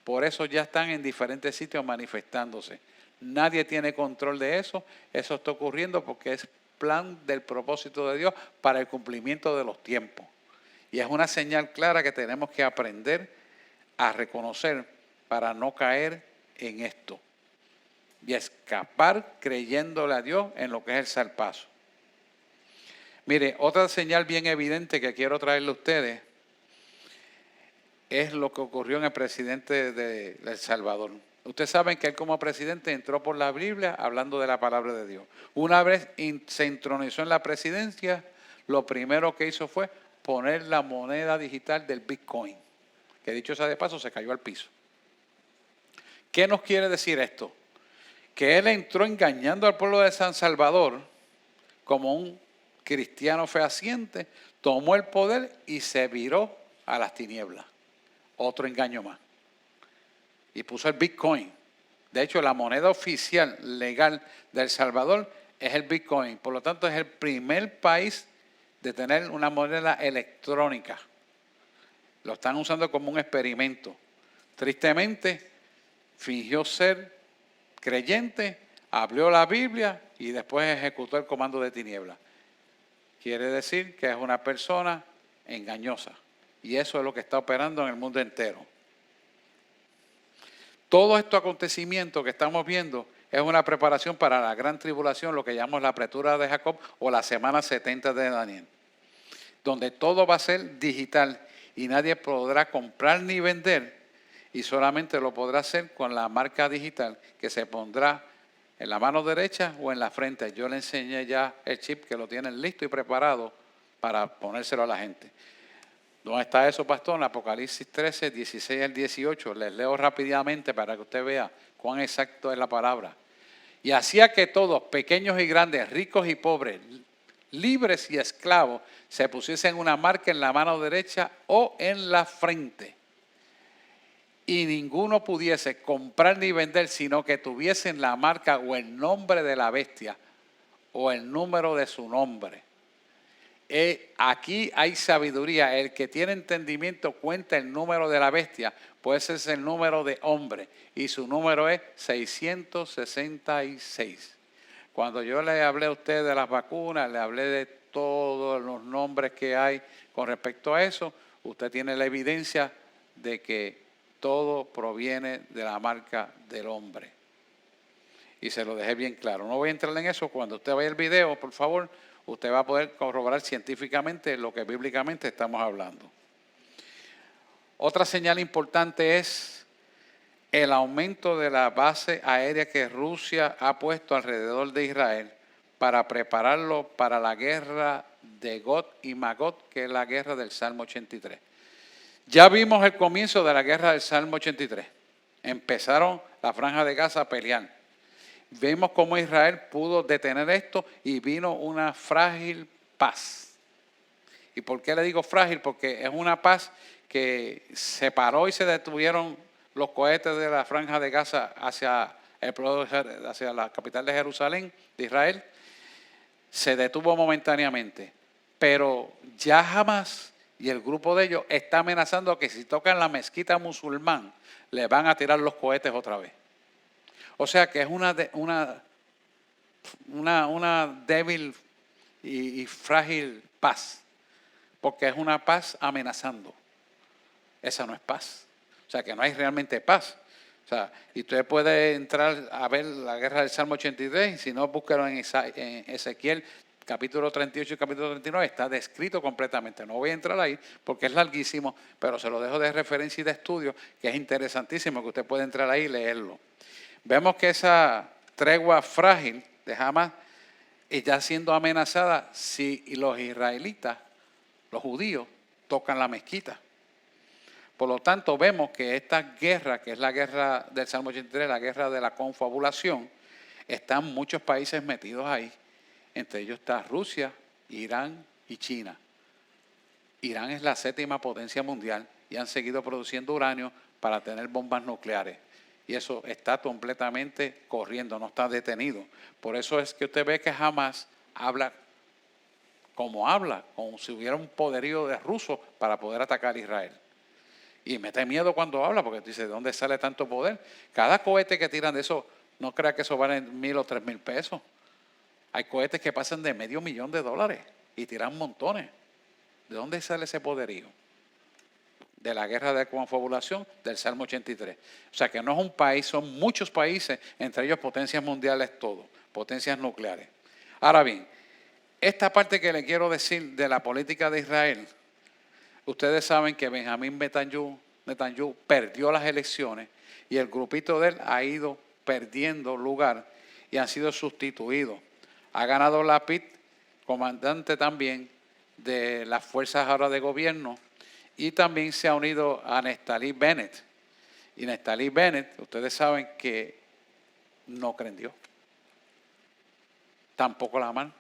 Por eso ya están en diferentes sitios manifestándose. Nadie tiene control de eso. Eso está ocurriendo porque es plan del propósito de Dios para el cumplimiento de los tiempos. Y es una señal clara que tenemos que aprender a reconocer para no caer en esto y escapar creyéndole a Dios en lo que es el zarpazo. Mire, otra señal bien evidente que quiero traerle a ustedes es lo que ocurrió en el presidente de El Salvador. Ustedes saben que él como presidente entró por la Biblia hablando de la palabra de Dios. Una vez se entronizó en la presidencia, lo primero que hizo fue poner la moneda digital del Bitcoin, que dicho sea de paso se cayó al piso. ¿Qué nos quiere decir esto? Que él entró engañando al pueblo de San Salvador como un cristiano fehaciente, tomó el poder y se viró a las tinieblas. Otro engaño más. Y puso el Bitcoin. De hecho, la moneda oficial legal de El Salvador es el Bitcoin. Por lo tanto, es el primer país de tener una moneda electrónica. Lo están usando como un experimento. Tristemente, fingió ser creyente, abrió la Biblia y después ejecutó el comando de tinieblas. Quiere decir que es una persona engañosa. Y eso es lo que está operando en el mundo entero. Todos estos acontecimientos que estamos viendo es una preparación para la gran tribulación, lo que llamamos la apretura de Jacob o la semana 70 de Daniel, donde todo va a ser digital y nadie podrá comprar ni vender y solamente lo podrá hacer con la marca digital que se pondrá en la mano derecha o en la frente. Yo le enseñé ya el chip que lo tienen listo y preparado para ponérselo a la gente. ¿Dónde está eso, pastor? En Apocalipsis 13, 16 al 18. Les leo rápidamente para que usted vea cuán exacto es la palabra. Y hacía que todos, pequeños y grandes, ricos y pobres, libres y esclavos, se pusiesen una marca en la mano derecha o en la frente. Y ninguno pudiese comprar ni vender, sino que tuviesen la marca o el nombre de la bestia o el número de su nombre. Aquí hay sabiduría. El que tiene entendimiento cuenta el número de la bestia, pues es el número de hombre y su número es 666. Cuando yo le hablé a usted de las vacunas, le hablé de todos los nombres que hay con respecto a eso, usted tiene la evidencia de que todo proviene de la marca del hombre. Y se lo dejé bien claro. No voy a entrar en eso. Cuando usted vea el video, por favor, usted va a poder corroborar científicamente lo que bíblicamente estamos hablando. Otra señal importante es el aumento de la base aérea que Rusia ha puesto alrededor de Israel para prepararlo para la guerra de Gog y Magog, que es la guerra del Salmo 83. Ya vimos el comienzo de la guerra del Salmo 83. Empezaron la franja de Gaza a pelear. Vemos cómo Israel pudo detener esto y vino una frágil paz. ¿Y por qué le digo frágil? Porque es una paz que se paró y se detuvieron los cohetes de la franja de Gaza hacia la capital de Jerusalén, de Israel. Se detuvo momentáneamente. Pero ya Hamas y el grupo de ellos está amenazando que si tocan la mezquita musulmán, le van a tirar los cohetes otra vez. O sea que es una débil y frágil paz, porque es una paz amenazando. Esa no es paz. O sea que no hay realmente paz. O sea, y usted puede entrar a ver la guerra del Salmo 83, y si no, búsquelo en Ezequiel capítulo 38 y capítulo 39, está descrito completamente. No voy a entrar ahí porque es larguísimo, pero se lo dejo de referencia y de estudio, que es interesantísimo, que usted puede entrar ahí y leerlo. Vemos que esa tregua frágil de Hamas está siendo amenazada si los israelitas, los judíos, tocan la mezquita. Por lo tanto, vemos que esta guerra, que es la guerra del Salmo 83, la guerra de la confabulación, están muchos países metidos ahí. Entre ellos está Rusia, Irán y China. Irán es la 7ª potencia mundial y han seguido produciendo uranio para tener bombas nucleares. Y eso está completamente corriendo, no está detenido. Por eso es que usted ve que Hamas habla, como si hubiera un poderío de rusos para poder atacar a Israel. Y mete miedo cuando habla, porque dice, ¿de dónde sale tanto poder? Cada cohete que tiran de eso, no crea que eso vale 1,000 o 3,000 pesos. Hay cohetes que pasan de $500,000 y tiran montones. ¿De dónde sale ese poderío? De la guerra de confabulación del Salmo 83. O sea que no es un país, son muchos países, entre ellos potencias mundiales todos, potencias nucleares. Ahora bien, esta parte que le quiero decir de la política de Israel, ustedes saben que Benjamín Netanyahu perdió las elecciones y el grupito de él ha ido perdiendo lugar y han sido sustituidos. Ha ganado Lapid, comandante también de las fuerzas ahora de gobierno, y también se ha unido a Naftali Bennett. Y Naftali Bennett, ustedes saben que no cree en Dios. Tampoco la aman.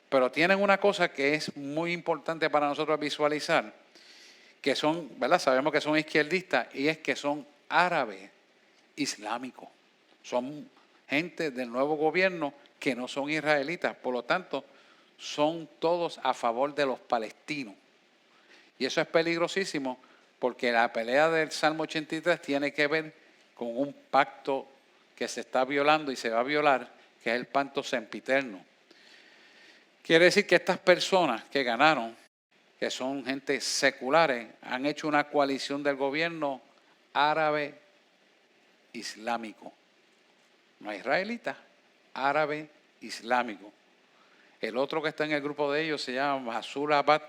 Pero tienen una cosa que es muy importante para nosotros visualizar, que son, ¿verdad? Sabemos que son izquierdistas, y es que son árabes islámicos. Son gente del nuevo gobierno que no son israelitas. Por lo tanto, son todos a favor de los palestinos. Y eso es peligrosísimo porque la pelea del Salmo 83 tiene que ver con un pacto que se está violando y se va a violar, que es el pacto sempiterno. Quiere decir que estas personas que ganaron, que son gente seculares, han hecho una coalición del gobierno árabe islámico. No israelita, árabe islámico. El otro que está en el grupo de ellos se llama Masur Abad,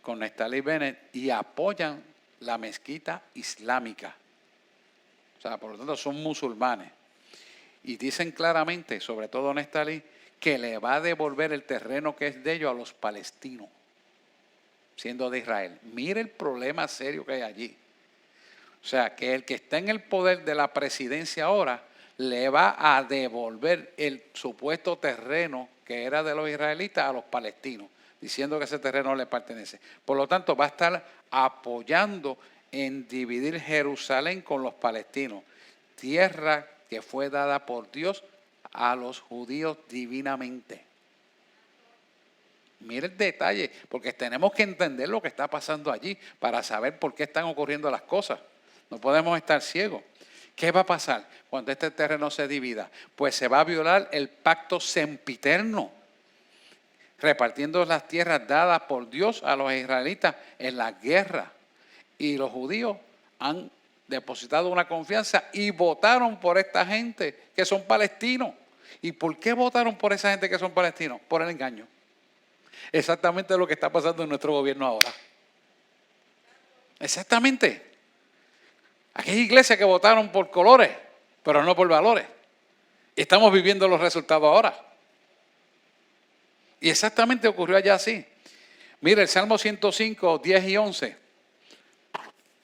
con Naftali Bennett, y apoyan la mezquita islámica. O sea, por lo tanto son musulmanes. Y dicen claramente, sobre todo Naftali, que le va a devolver el terreno que es de ellos a los palestinos, siendo de Israel. Mire el problema serio que hay allí. O sea, que el que está en el poder de la presidencia ahora le va a devolver el supuesto terreno que era de los israelitas a los palestinos, diciendo que ese terreno le pertenece. Por lo tanto, va a estar apoyando en dividir Jerusalén con los palestinos, tierra que fue dada por Dios a los judíos divinamente. Mire el detalle, porque tenemos que entender lo que está pasando allí para saber por qué están ocurriendo las cosas. No podemos estar ciegos. ¿Qué va a pasar cuando este terreno se divida? Pues se va a violar el pacto sempiterno, repartiendo las tierras dadas por Dios a los israelitas en la guerra. Y los judíos han depositado una confianza y votaron por esta gente que son palestinos. ¿Y por qué votaron por esa gente que son palestinos? Por el engaño. Exactamente lo que está pasando en nuestro gobierno ahora. Exactamente. Aquí hay iglesias que votaron por colores, pero no por valores. Y estamos viviendo los resultados ahora. Y exactamente ocurrió allá así. Mire, el Salmo 105, 10 y 11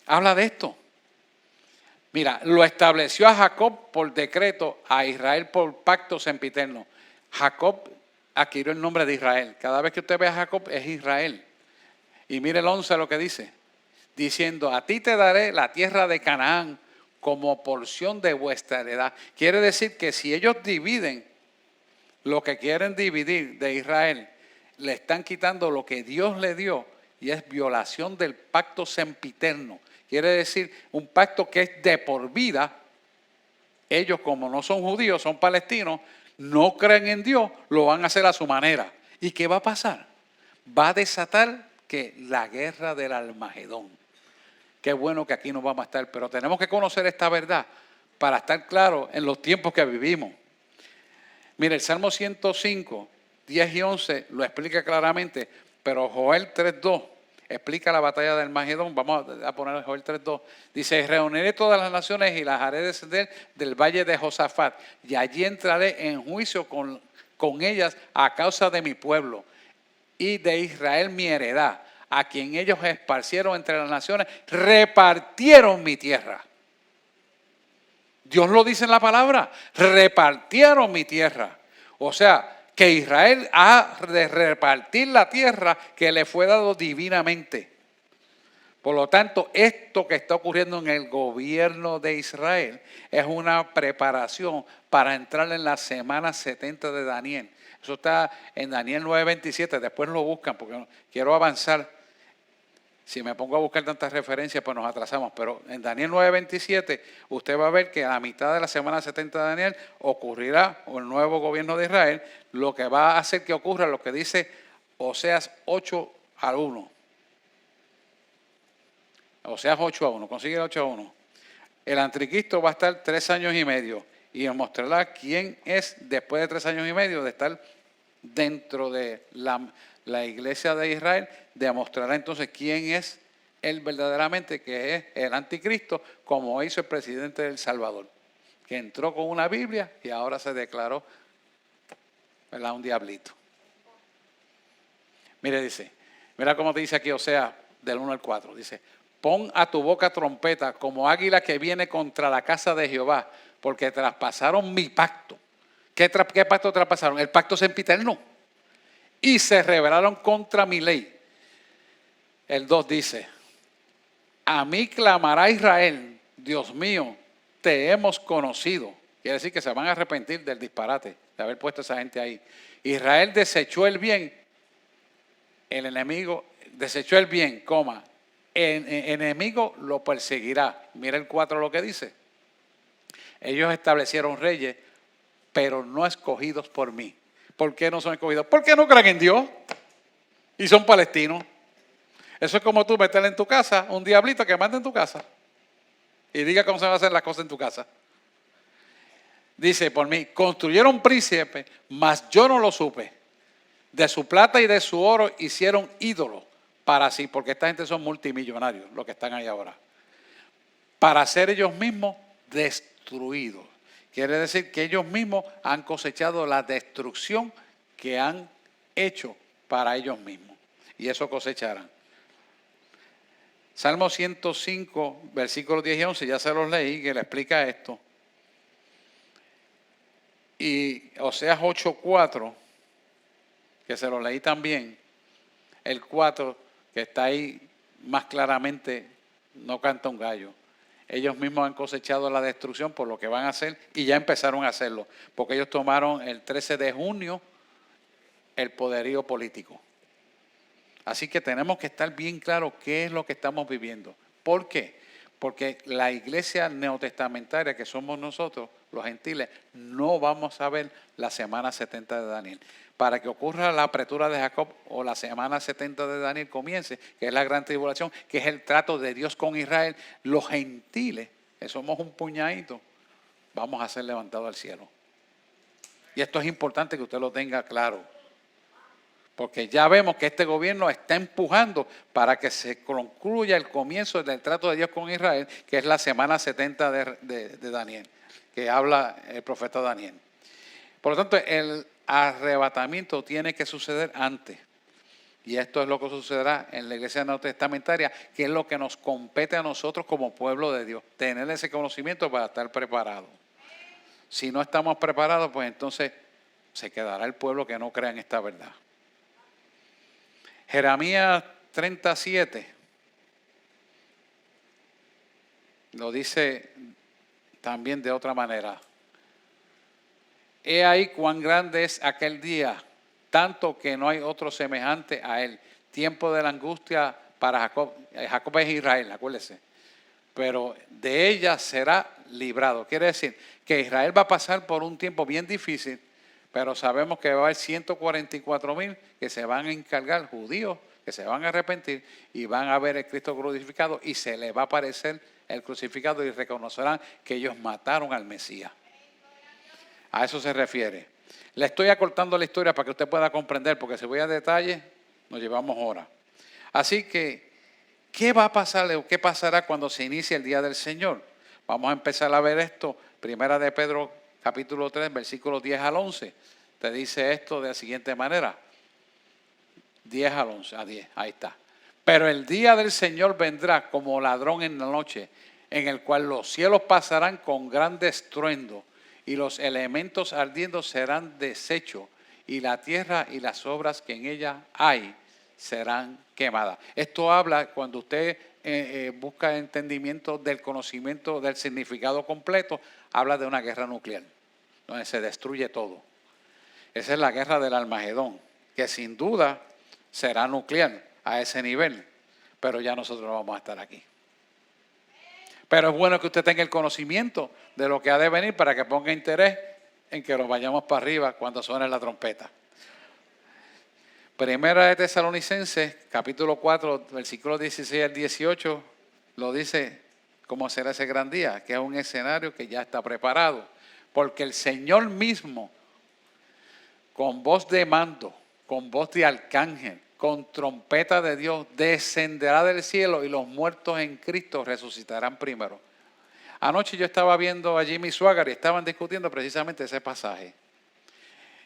habla de esto. Mira, lo estableció a Jacob por decreto, a Israel por pacto sempiterno. Jacob adquirió el nombre de Israel. Cada vez que usted ve a Jacob es Israel. Y mire el 11 lo que dice. Diciendo, a ti te daré la tierra de Canaán como porción de vuestra heredad. Quiere decir que si ellos dividen lo que quieren dividir de Israel, le están quitando lo que Dios le dio, y es violación del pacto sempiterno. Quiere decir un pacto que es de por vida. Ellos, como no son judíos, son palestinos, no creen en Dios, lo van a hacer a su manera. ¿Y qué va a pasar? Va a desatar que la guerra del Armagedón. Qué bueno que aquí no vamos a estar, pero tenemos que conocer esta verdad para estar claros en los tiempos que vivimos. Mire, el Salmo 105, 10 y 11 lo explica claramente, pero Joel 3.2 explica la batalla del Armagedón. Vamos a poner Joel 3.2. Dice, reuniré todas las naciones y las haré descender del valle de Josafat, y allí entraré en juicio con ellas a causa de mi pueblo y de Israel mi heredad, a quien ellos esparcieron entre las naciones, repartieron mi tierra. Dios lo dice en la palabra, repartieron mi tierra. O sea, que Israel ha de repartir la tierra que le fue dado divinamente. Por lo tanto, esto que está ocurriendo en el gobierno de Israel es una preparación para entrar en la semana 70 de Daniel. Eso está en Daniel 9:27, después lo buscan porque quiero avanzar. Si me pongo a buscar tantas referencias, pues nos atrasamos. Pero en Daniel 9:27, usted va a ver que a la mitad de la semana 70 de Daniel ocurrirá el nuevo gobierno de Israel, lo que va a hacer que ocurra lo que dice Oseas 8:1. Oseas 8:1, consigue el 8:1. El anticristo va a estar 3 años y medio y nos mostrará quién es después de 3 años y medio de estar dentro de la iglesia de Israel, demostrará entonces quién es él verdaderamente, que es el anticristo, como hizo el presidente de El Salvador, que entró con una Biblia y ahora se declaró, ¿verdad?, un diablito. Mire, dice, mira cómo te dice aquí, o sea, del 1 al 4, dice: pon a tu boca trompeta como águila que viene contra la casa de Jehová, porque traspasaron mi pacto. ¿Qué pacto traspasaron? El pacto sempiterno. Y se rebelaron contra mi ley. El 2 dice: a mí clamará Israel, Dios mío, te hemos conocido. Quiere decir que se van a arrepentir del disparate de haber puesto a esa gente ahí. Israel desechó el bien, el enemigo desechó el bien, el enemigo lo perseguirá. Mira el 4 lo que dice: ellos establecieron reyes, pero no escogidos por mí. ¿Por qué no son escogidos? Porque no creen en Dios y son palestinos. Eso es como tú meterle en tu casa un diablito que manda en tu casa y diga cómo se van a hacer las cosas en tu casa. Dice: por mí construyeron príncipes, mas yo no lo supe. De su plata y de su oro hicieron ídolos para sí, porque esta gente son multimillonarios, los que están ahí ahora, para ser ellos mismos destruidos. Quiere decir que ellos mismos han cosechado la destrucción que han hecho para ellos mismos. Y eso cosecharán. Salmo 105, versículos 10 y 11, ya se los leí, que le explica esto. Y Oseas 8:4, que se los leí también. El 4, que está ahí más claramente, no canta un gallo. Ellos mismos han cosechado la destrucción por lo que van a hacer y ya empezaron a hacerlo, porque ellos tomaron el 13 de junio el poderío político. Así que tenemos que estar bien claros qué es lo que estamos viviendo. ¿Por qué? Porque la iglesia neotestamentaria que somos nosotros, los gentiles, no vamos a ver la semana 70 de Daniel. Para que ocurra la apertura de Jacob o la semana 70 de Daniel comience, que es la gran tribulación, que es el trato de Dios con Israel, los gentiles, que somos un puñadito, vamos a ser levantados al cielo. Y esto es importante que usted lo tenga claro. Porque ya vemos que este gobierno está empujando para que se concluya el comienzo del trato de Dios con Israel, que es la semana 70 de Daniel, que habla el profeta Daniel. Por lo tanto, el arrebatamiento tiene que suceder antes. Y esto es lo que sucederá en la iglesia neotestamentaria, que es lo que nos compete a nosotros como pueblo de Dios, tener ese conocimiento para estar preparados. Si no estamos preparados, pues entonces se quedará el pueblo que no crea en esta verdad. Jeremías 37 lo dice también de otra manera. He ahí cuán grande es aquel día, tanto que no hay otro semejante a él. Tiempo de la angustia para Jacob. Jacob es Israel, acuérdese. Pero de ella será librado. Quiere decir que Israel va a pasar por un tiempo bien difícil, pero sabemos que va a haber 144,000 que se van a encargar, judíos, que se van a arrepentir y van a ver el Cristo crucificado y se les va a aparecer el crucificado y reconocerán que ellos mataron al Mesías. A eso se refiere. Le estoy acortando la historia para que usted pueda comprender, porque si voy a detalle, nos llevamos horas. Así que, ¿qué va a pasar o qué pasará cuando se inicie el día del Señor? Vamos a empezar a ver esto. Primera de Pedro, capítulo 3, versículos 10 al 11. Te dice esto de la siguiente manera. 10 al 11, a 10, ahí está. Pero el día del Señor vendrá como ladrón en la noche, en el cual los cielos pasarán con gran estruendo y los elementos ardiendo serán deshechos y la tierra y las obras que en ella hay serán quemadas. Esto habla, cuando usted busca entendimiento del conocimiento del significado completo, habla de una guerra nuclear, donde se destruye todo. Esa es la guerra del Armagedón, que sin duda será nuclear a ese nivel, pero ya nosotros no vamos a estar aquí. Pero es bueno que usted tenga el conocimiento de lo que ha de venir para que ponga interés en que nos vayamos para arriba cuando suene la trompeta. Primera de Tesalonicenses, capítulo 4, versículos 16 al 18, lo dice cómo será ese gran día, que es un escenario que ya está preparado. Porque el Señor mismo, con voz de mando, con voz de arcángel, con trompeta de Dios, descenderá del cielo y los muertos en Cristo resucitarán primero. Anoche yo estaba viendo a Jimmy Swaggart y estaban discutiendo precisamente ese pasaje.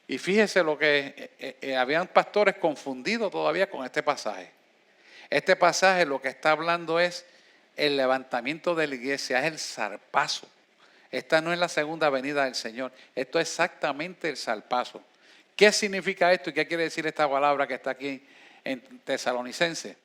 Y fíjese lo que habían pastores confundidos todavía con este pasaje. Este pasaje lo que está hablando es el levantamiento de la iglesia, es el zarpazo. Esta no es la segunda venida del Señor, esto es exactamente el zarpazo. ¿Qué significa esto y qué quiere decir esta palabra que está aquí en Tesalonicenses?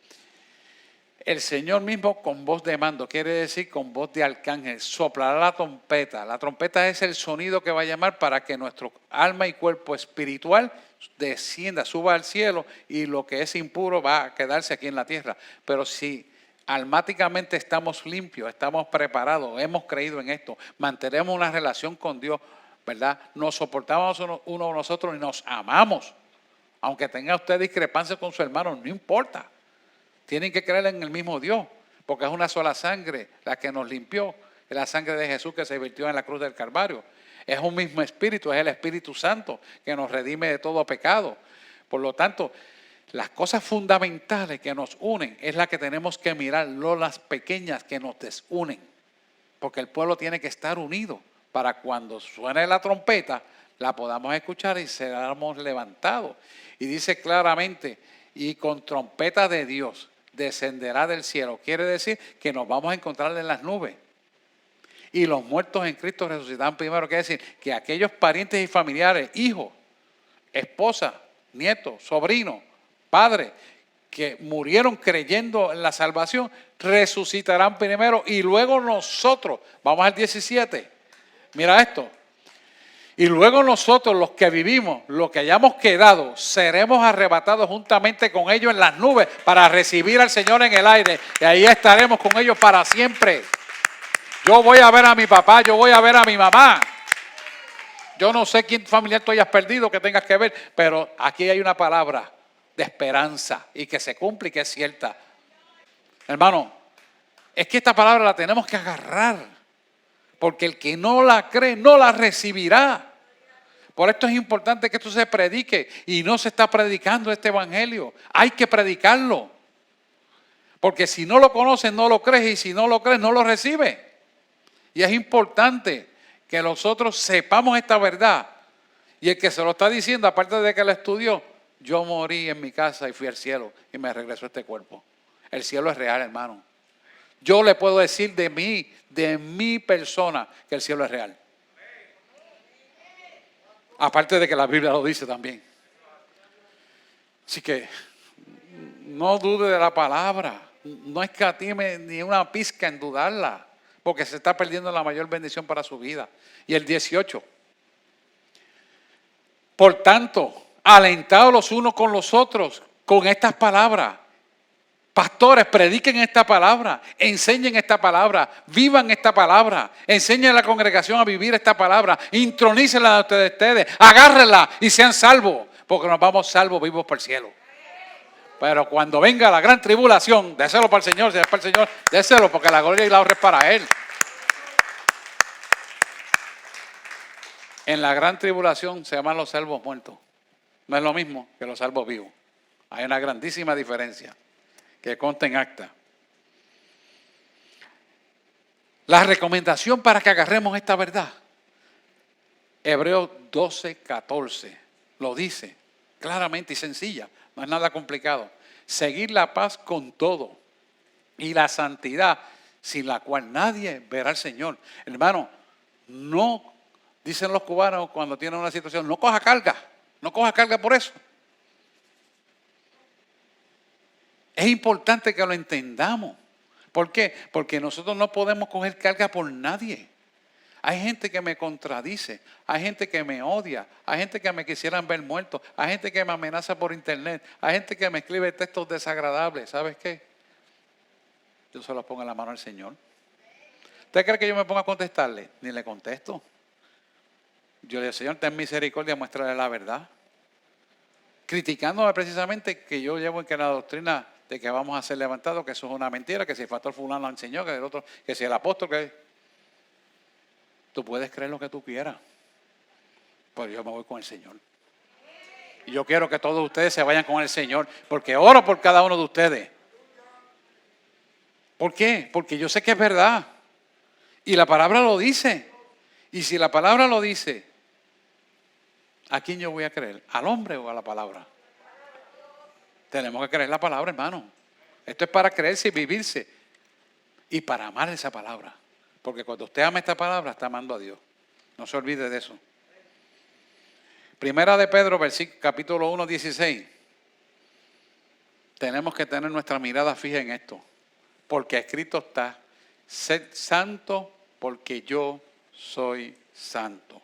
El Señor mismo con voz de mando, quiere decir con voz de arcángel, soplará la trompeta. La trompeta es el sonido que va a llamar para que nuestro alma y cuerpo espiritual descienda, suba al cielo, y lo que es impuro va a quedarse aquí en la tierra. Pero si almáticamente estamos limpios, estamos preparados, hemos creído en esto, mantenemos una relación con Dios, ¿verdad? Nos soportamos uno a nosotros y nos amamos. Aunque tenga usted discrepancia con su hermano, no importa. Tienen que creer en el mismo Dios, porque es una sola sangre la que nos limpió, es la sangre de Jesús que se vertió en la cruz del Calvario. Es un mismo Espíritu, es el Espíritu Santo que nos redime de todo pecado. Por lo tanto, las cosas fundamentales que nos unen es la que tenemos que mirar, no las pequeñas que nos desunen. Porque el pueblo tiene que estar unido para cuando suene la trompeta, la podamos escuchar y seamos levantados. Y dice claramente, y con trompeta de Dios descenderá del cielo. Quiere decir que nos vamos a encontrar en las nubes. Y los muertos en Cristo resucitarán primero. Quiere decir que aquellos parientes y familiares, hijos, esposa, nietos, sobrinos, padres, que murieron creyendo en la salvación, resucitarán primero y luego nosotros, vamos al 17, mira esto, y luego nosotros los que vivimos, los que hayamos quedado, seremos arrebatados juntamente con ellos en las nubes para recibir al Señor en el aire, y ahí estaremos con ellos para siempre. Yo voy a ver a mi papá, yo voy a ver a mi mamá. Yo no sé quién familiar tú hayas perdido que tengas que ver, pero aquí hay una palabra de esperanza y que se cumple y que es cierta. Hermano, es que esta palabra la tenemos que agarrar, porque el que no la cree no la recibirá. Por esto es importante que esto se predique y no se está predicando este evangelio. Hay que predicarlo, porque si no lo conoces no lo crees, y si no lo crees no lo recibes. Y es importante que nosotros sepamos esta verdad. Y el que se lo está diciendo, aparte de que lo estudió, yo morí en mi casa y fui al cielo y me regresó este cuerpo. El cielo es real, hermano. Yo le puedo decir de mi persona, que el cielo es real. Aparte de que la Biblia lo dice también. Así que no dude de la palabra. No escatime ni una pizca en dudarla, porque se está perdiendo la mayor bendición para su vida. Y el 18. Por tanto, alentados los unos con los otros con estas palabras. Pastores, prediquen esta palabra, enseñen esta palabra, vivan esta palabra, enseñen a la congregación a vivir esta palabra, intronícenla de ustedes, agárrenla y sean salvos, porque nos vamos salvos, vivos por el cielo. Pero cuando venga la gran tribulación, déselo para el Señor, si es para el Señor, déselo, porque la gloria y la honra es para Él. En la gran tribulación se llaman los salvos muertos. No es lo mismo que los salvos vivos. Hay una grandísima diferencia que consta en acta. La recomendación para que agarremos esta verdad, Hebreos 12:14, lo dice claramente y sencilla, no es nada complicado. Seguir la paz con todo y la santidad, sin la cual nadie verá al Señor. Hermano, no, dicen los cubanos cuando tienen una situación, no coja carga. No coja carga por eso. Es importante que lo entendamos. ¿Por qué? Porque nosotros no podemos coger carga por nadie. Hay gente que me contradice, hay gente que me odia, hay gente que me quisieran ver muerto, hay gente que me amenaza por internet, hay gente que me escribe textos desagradables. ¿Sabes qué? Yo se los pongo en la mano al Señor. ¿Usted cree que yo me ponga a contestarle? Ni le contesto. Yo le digo, Señor, ten misericordia, muéstrale la verdad. Criticándome precisamente que yo llevo en que la doctrina de que vamos a ser levantados, que eso es una mentira, que si el pastor fulano lo enseñó, que el otro, que si el apóstol, que tú puedes creer lo que tú quieras, pero yo me voy con el Señor. Y yo quiero que todos ustedes se vayan con el Señor, porque oro por cada uno de ustedes. ¿Por qué? Porque yo sé que es verdad. Y la palabra lo dice. Y si la palabra lo dice, ¿a quién yo voy a creer? ¿Al hombre o a la palabra? Tenemos que creer la palabra, hermano. Esto es para creerse y vivirse. Y para amar esa palabra. Porque cuando usted ama esta palabra, está amando a Dios. No se olvide de eso. Primera de Pedro, capítulo 1, 16. Tenemos que tener nuestra mirada fija en esto. Porque escrito está, sed santo porque yo soy santo.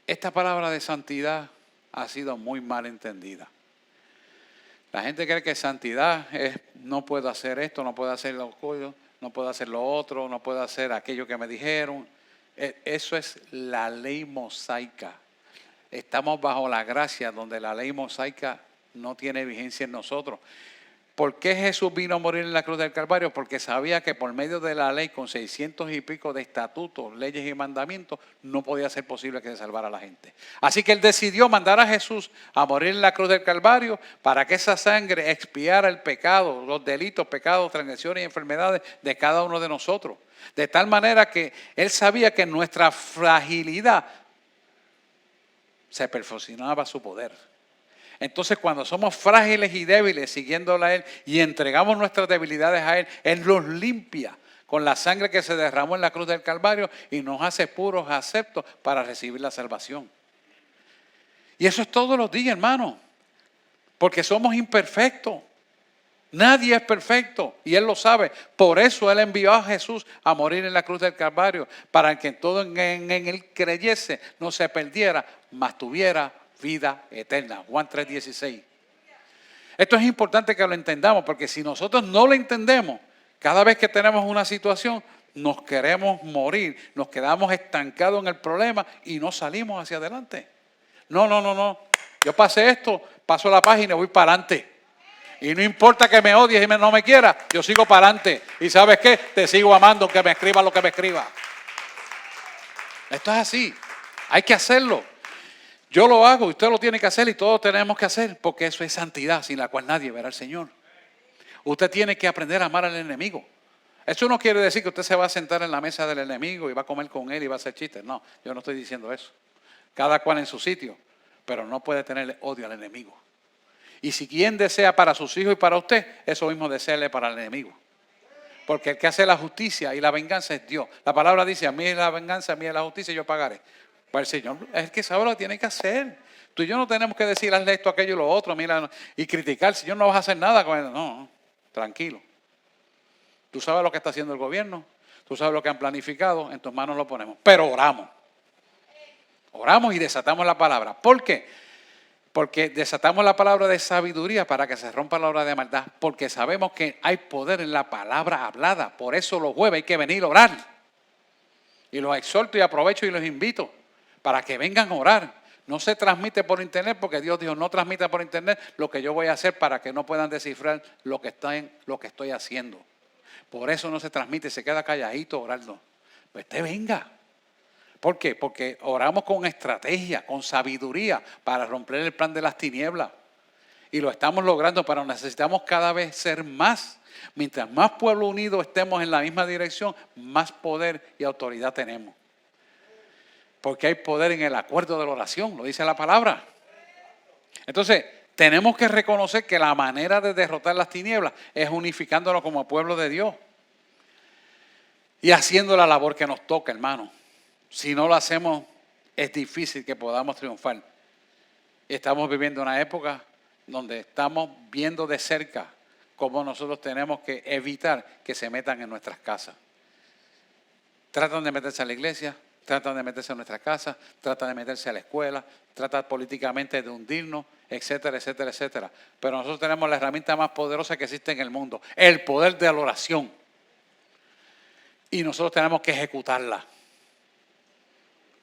Esta palabra de santidad ha sido muy mal entendida. La gente cree que santidad es no puedo hacer esto, no puedo hacer lo otro, no puedo hacer lo otro, no puedo hacer aquello que me dijeron. Eso es la ley mosaica. Estamos bajo la gracia donde la ley mosaica no tiene vigencia en nosotros. ¿Por qué Jesús vino a morir en la cruz del Calvario? Porque sabía que por medio de la ley, con 600 y pico de estatutos, leyes y mandamientos, no podía ser posible que se salvara a la gente. Así que Él decidió mandar a Jesús a morir en la cruz del Calvario para que esa sangre expiara el pecado, los delitos, pecados, transgresiones y enfermedades de cada uno de nosotros. De tal manera que Él sabía que en nuestra fragilidad se perfeccionaba su poder. Entonces, cuando somos frágiles y débiles, siguiéndole a Él y entregamos nuestras debilidades a Él, Él nos limpia con la sangre que se derramó en la cruz del Calvario y nos hace puros aceptos para recibir la salvación. Y eso es todos los días, hermano, porque somos imperfectos. Nadie es perfecto y Él lo sabe. Por eso Él envió a Jesús a morir en la cruz del Calvario, para que todo en Él creyese, no se perdiera, mas tuviera vida eterna. Juan 3:16. Esto es importante que lo entendamos, porque si nosotros no lo entendemos, cada vez que tenemos una situación, nos queremos morir, nos quedamos estancados en el problema y no salimos hacia adelante. No. Yo pasé esto, paso la página y voy para adelante. Y no importa que me odies y no me quieras, yo sigo para adelante. Y ¿sabes qué? Te sigo amando aunque me escriba lo que me escriba. Esto es así. Hay que hacerlo. Yo lo hago, usted lo tiene que hacer y todos tenemos que hacer, porque eso es santidad sin la cual nadie verá al Señor. Usted tiene que aprender a amar al enemigo. Eso no quiere decir que usted se va a sentar en la mesa del enemigo y va a comer con él y va a hacer chistes. No, yo no estoy diciendo eso. Cada cual en su sitio, pero no puede tenerle odio al enemigo. Y si quien desea para sus hijos y para usted, eso mismo desearle para el enemigo. Porque el que hace la justicia y la venganza es Dios. La palabra dice, a mí es la venganza, a mí es la justicia y yo pagaré. Para el Señor es el que sabe lo que tiene que hacer. Tú y yo no tenemos que decir, hazle esto, aquello y lo otro, mira, y criticar. Si yo no vas a hacer nada con él, no, tranquilo. Tú sabes lo que está haciendo el gobierno, tú sabes lo que han planificado, en tus manos lo ponemos. Pero oramos. Oramos y desatamos la palabra. ¿Por qué? Porque desatamos la palabra de sabiduría para que se rompa la obra de maldad. Porque sabemos que hay poder en la palabra hablada. Por eso los jueves hay que venir a orar. Y los exhorto y aprovecho y los invito para que vengan a orar. No se transmite por internet porque Dios dijo, no transmita por internet lo que yo voy a hacer para que no puedan descifrar lo que estoy haciendo. Por eso no se transmite, se queda calladito orando. Pues usted venga. ¿Por qué? Porque oramos con estrategia, con sabiduría para romper el plan de las tinieblas. Y lo estamos logrando, pero necesitamos cada vez ser más. Mientras más pueblo unido estemos en la misma dirección, más poder y autoridad tenemos. Porque hay poder en el acuerdo de la oración, lo dice la palabra. Entonces, tenemos que reconocer que la manera de derrotar las tinieblas es unificándonos como pueblo de Dios. Y haciendo la labor que nos toca, hermano. Si no lo hacemos es difícil que podamos triunfar. Estamos viviendo una época donde estamos viendo de cerca cómo nosotros tenemos que evitar que se metan en nuestras casas. Tratan de meterse a la iglesia, tratan de meterse a nuestra casa, tratan de meterse a la escuela, tratan políticamente de hundirnos, etcétera, etcétera, etcétera. Pero nosotros tenemos la herramienta más poderosa que existe en el mundo, el poder de la oración. Y nosotros tenemos que ejecutarla.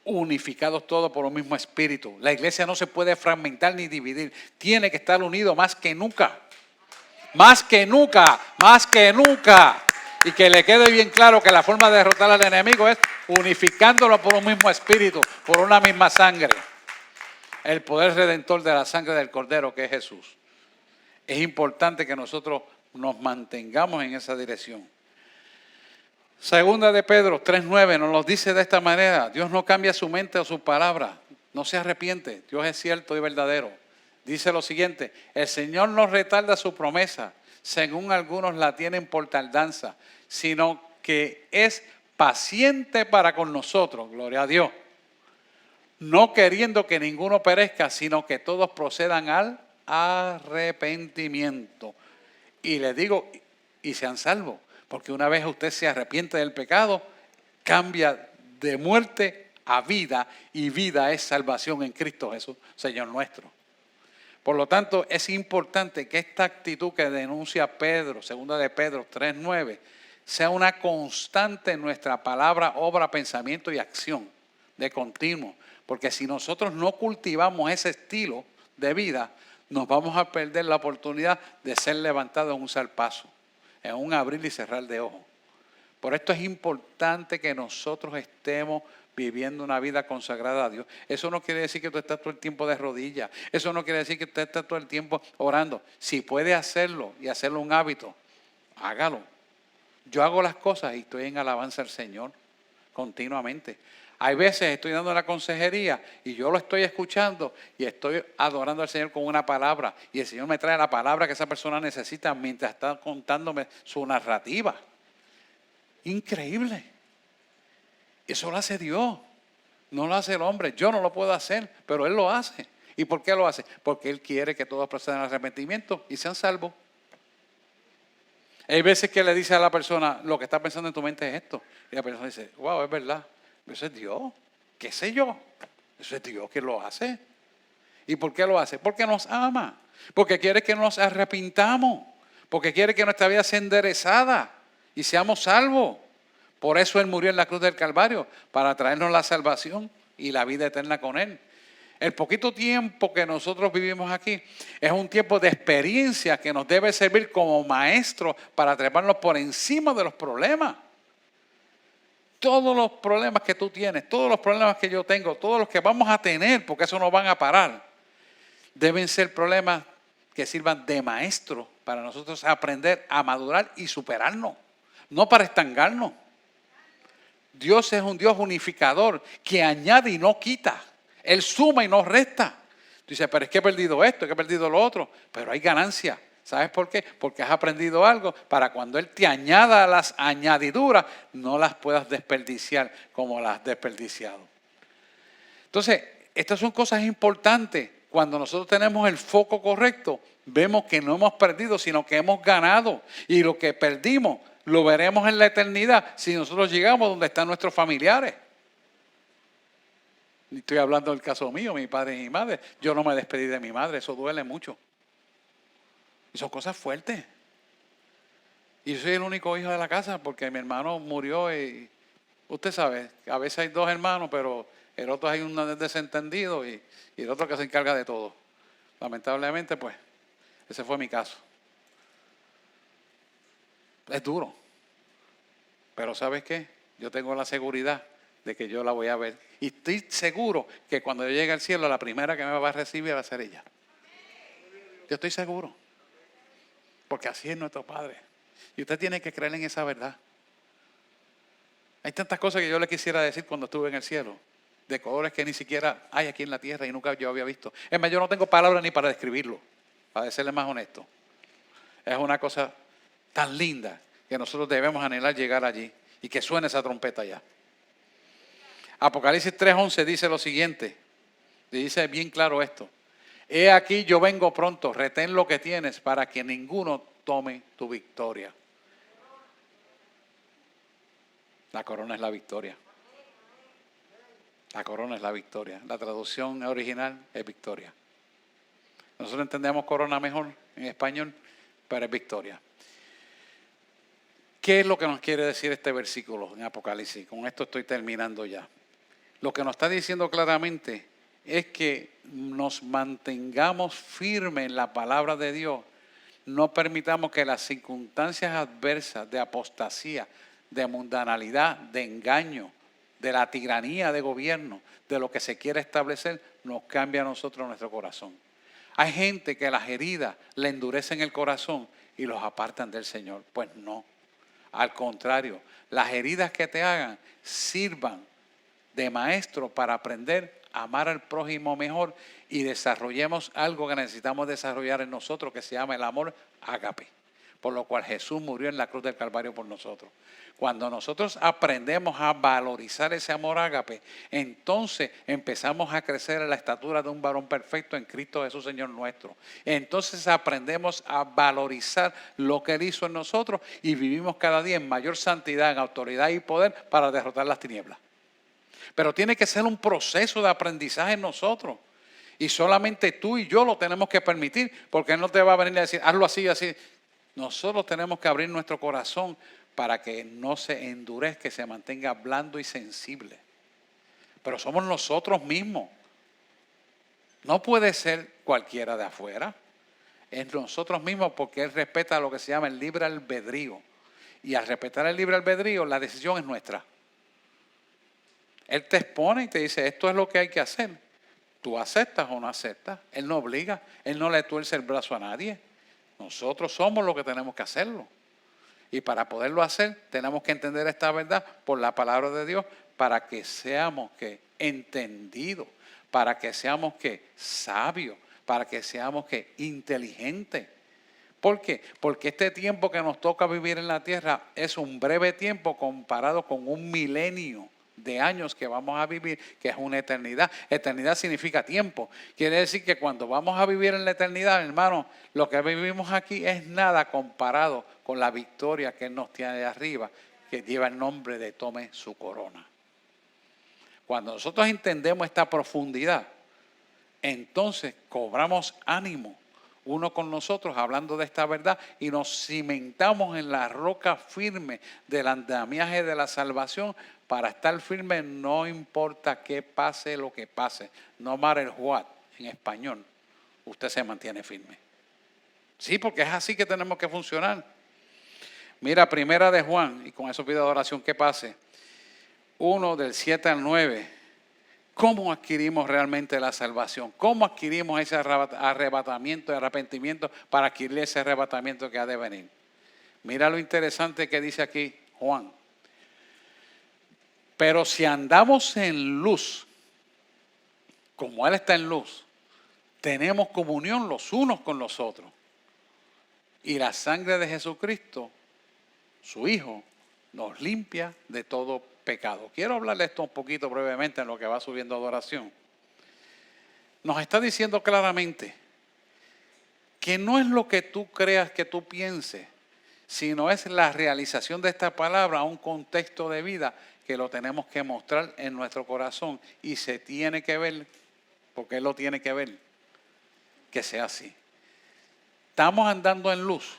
Unificados todos por un mismo espíritu. La iglesia no se puede fragmentar ni dividir. Tiene que estar unido más que nunca. Más que nunca, más que nunca. Y que le quede bien claro que la forma de derrotar al enemigo es unificándolo por un mismo espíritu, por una misma sangre. El poder redentor de la sangre del Cordero que es Jesús. Es importante que nosotros nos mantengamos en esa dirección. Segunda de Pedro 3:9 nos lo dice de esta manera. Dios no cambia su mente o su palabra. No se arrepiente. Dios es cierto y verdadero. Dice lo siguiente. El Señor no retarda su promesa, según algunos la tienen por tardanza, sino que es paciente para con nosotros. Gloria a Dios. No queriendo que ninguno perezca, sino que todos procedan al arrepentimiento. Y les digo, y sean salvos. Porque una vez usted se arrepiente del pecado, cambia de muerte a vida, y vida es salvación en Cristo Jesús, Señor nuestro. Por lo tanto, es importante que esta actitud que denuncia Pedro, segunda de Pedro 3:9, sea una constante en nuestra palabra, obra, pensamiento y acción de continuo. Porque si nosotros no cultivamos ese estilo de vida, nos vamos a perder la oportunidad de ser levantados en un zarpazo, en un abrir y cerrar de ojos. Por esto es importante que nosotros estemos viviendo una vida consagrada a Dios. Eso no quiere decir que tú estés todo el tiempo de rodillas. Eso no quiere decir que usted esté todo el tiempo orando. Si puede hacerlo y hacerlo un hábito, hágalo. Yo hago las cosas y estoy en alabanza al Señor continuamente. Hay veces estoy dando la consejería y yo lo estoy escuchando y estoy adorando al Señor con una palabra. Y el Señor me trae la palabra que esa persona necesita mientras está contándome su narrativa. Increíble. Eso lo hace Dios, no lo hace el hombre. Yo no lo puedo hacer, pero Él lo hace. ¿Y por qué lo hace? Porque Él quiere que todos procedan al arrepentimiento y sean salvos. Hay veces que le dice a la persona, lo que está pensando en tu mente es esto. Y la persona dice, wow, es verdad. Eso es Dios. ¿Qué sé yo? Eso es Dios que lo hace. ¿Y por qué lo hace? Porque nos ama. Porque quiere que nos arrepintamos. Porque quiere que nuestra vida sea enderezada y seamos salvos. Por eso Él murió en la cruz del Calvario, para traernos la salvación y la vida eterna con Él. El poquito tiempo que nosotros vivimos aquí es un tiempo de experiencia que nos debe servir como maestro para treparnos por encima de los problemas. Todos los problemas que tú tienes, todos los problemas que yo tengo, todos los que vamos a tener, porque eso no van a parar, deben ser problemas que sirvan de maestro para nosotros aprender a madurar y superarnos, no para estancarnos. Dios es un Dios unificador que añade y no quita. Él suma y no resta. Tú dices, pero es que he perdido esto, que he perdido lo otro. Pero hay ganancia. ¿Sabes por qué? Porque has aprendido algo para cuando Él te añada las añadiduras, no las puedas desperdiciar como las has desperdiciado. Entonces, estas son cosas importantes. Cuando nosotros tenemos el foco correcto, vemos que no hemos perdido, sino que hemos ganado. Y lo que perdimos lo veremos en la eternidad si nosotros llegamos donde están nuestros familiares. Estoy hablando del caso mío, mi padre y mi madre. Yo no me despedí de mi madre, eso duele mucho. Y son cosas fuertes. Y yo soy el único hijo de la casa porque mi hermano murió y usted sabe, a veces hay dos hermanos, pero el otro hay un desentendido y el otro que se encarga de todo. Lamentablemente, pues, ese fue mi caso. Es duro. Pero ¿sabes qué? Yo tengo la seguridad de que yo la voy a ver. Y estoy seguro que cuando yo llegue al cielo, la primera que me va a recibir va a ser ella. Yo estoy seguro. Porque así es nuestro Padre. Y usted tiene que creer en esa verdad. Hay tantas cosas que yo le quisiera decir cuando estuve en el cielo. De colores que ni siquiera hay aquí en la tierra y nunca yo había visto. Es más, yo no tengo palabras ni para describirlo. Para serle más honesto. Es una cosa tan linda que nosotros debemos anhelar llegar allí y que suene esa trompeta allá. Apocalipsis 3:11 dice lo siguiente. Dice bien claro esto. He aquí yo vengo pronto, retén lo que tienes para que ninguno tome tu victoria. La corona es la victoria. La corona es la victoria. La traducción original es victoria. Nosotros entendemos corona mejor en español, pero es victoria. ¿Qué es lo que nos quiere decir este versículo en Apocalipsis? Con esto estoy terminando ya. Lo que nos está diciendo claramente es que nos mantengamos firmes en la palabra de Dios. No permitamos que las circunstancias adversas de apostasía, de mundanalidad, de engaño, de la tiranía de gobierno, de lo que se quiere establecer, nos cambie a nosotros nuestro corazón. Hay gente que las heridas le endurecen el corazón y los apartan del Señor. Pues no. Al contrario, las heridas que te hagan sirvan de maestro para aprender a amar al prójimo mejor y desarrollemos algo que necesitamos desarrollar en nosotros que se llama el amor ágape, por lo cual Jesús murió en la cruz del Calvario por nosotros. Cuando nosotros aprendemos a valorizar ese amor ágape, entonces empezamos a crecer en la estatura de un varón perfecto en Cristo Jesús, Señor nuestro. Entonces aprendemos a valorizar lo que Él hizo en nosotros y vivimos cada día en mayor santidad, en autoridad y poder para derrotar las tinieblas. Pero tiene que ser un proceso de aprendizaje en nosotros. Y solamente tú y yo lo tenemos que permitir, porque Él no te va a venir a decir, hazlo así, así. Nosotros tenemos que abrir nuestro corazón para que no se endurezca, que se mantenga blando y sensible. Pero somos nosotros mismos. No puede ser cualquiera de afuera. Es nosotros mismos, porque Él respeta lo que se llama el libre albedrío. Y al respetar el libre albedrío, la decisión es nuestra. Él te expone y te dice, esto es lo que hay que hacer. Tú aceptas o no aceptas. Él no obliga. Él no le tuerce el brazo a nadie. Nosotros somos los que tenemos que hacerlo. Y para poderlo hacer, tenemos que entender esta verdad por la palabra de Dios, para que seamos que entendidos, para que seamos que sabios, para que seamos que inteligentes. ¿Por qué? Porque este tiempo que nos toca vivir en la tierra es un breve tiempo comparado con un milenio de años que vamos a vivir, que es una eternidad. Eternidad significa tiempo. Quiere decir que cuando vamos a vivir en la eternidad, hermano, lo que vivimos aquí es nada comparado con la victoria que Él nos tiene de arriba, que lleva el nombre de tome su corona. Cuando nosotros entendemos esta profundidad, entonces cobramos ánimo uno con nosotros hablando de esta verdad y nos cimentamos en la roca firme del andamiaje de la salvación para estar firme no importa qué pase lo que pase. No matter what, en español, usted se mantiene firme. Sí, porque es así que tenemos que funcionar. Mira, primera de Juan, y con eso pido adoración que pase, 1 del 7 al 9. ¿Cómo adquirimos realmente la salvación? ¿Cómo adquirimos ese arrebatamiento y arrepentimiento para adquirir ese arrebatamiento que ha de venir? Mira lo interesante que dice aquí Juan. Pero si andamos en luz, como Él está en luz, tenemos comunión los unos con los otros. Y la sangre de Jesucristo, su Hijo, nos limpia de todo pecado. Quiero hablarle esto un poquito brevemente en lo que va subiendo adoración. Nos está diciendo claramente que no es lo que tú creas que tú pienses, sino es la realización de esta palabra a un contexto de vida que lo tenemos que mostrar en nuestro corazón y se tiene que ver, porque Él lo tiene que ver, que sea así. Estamos andando en luz,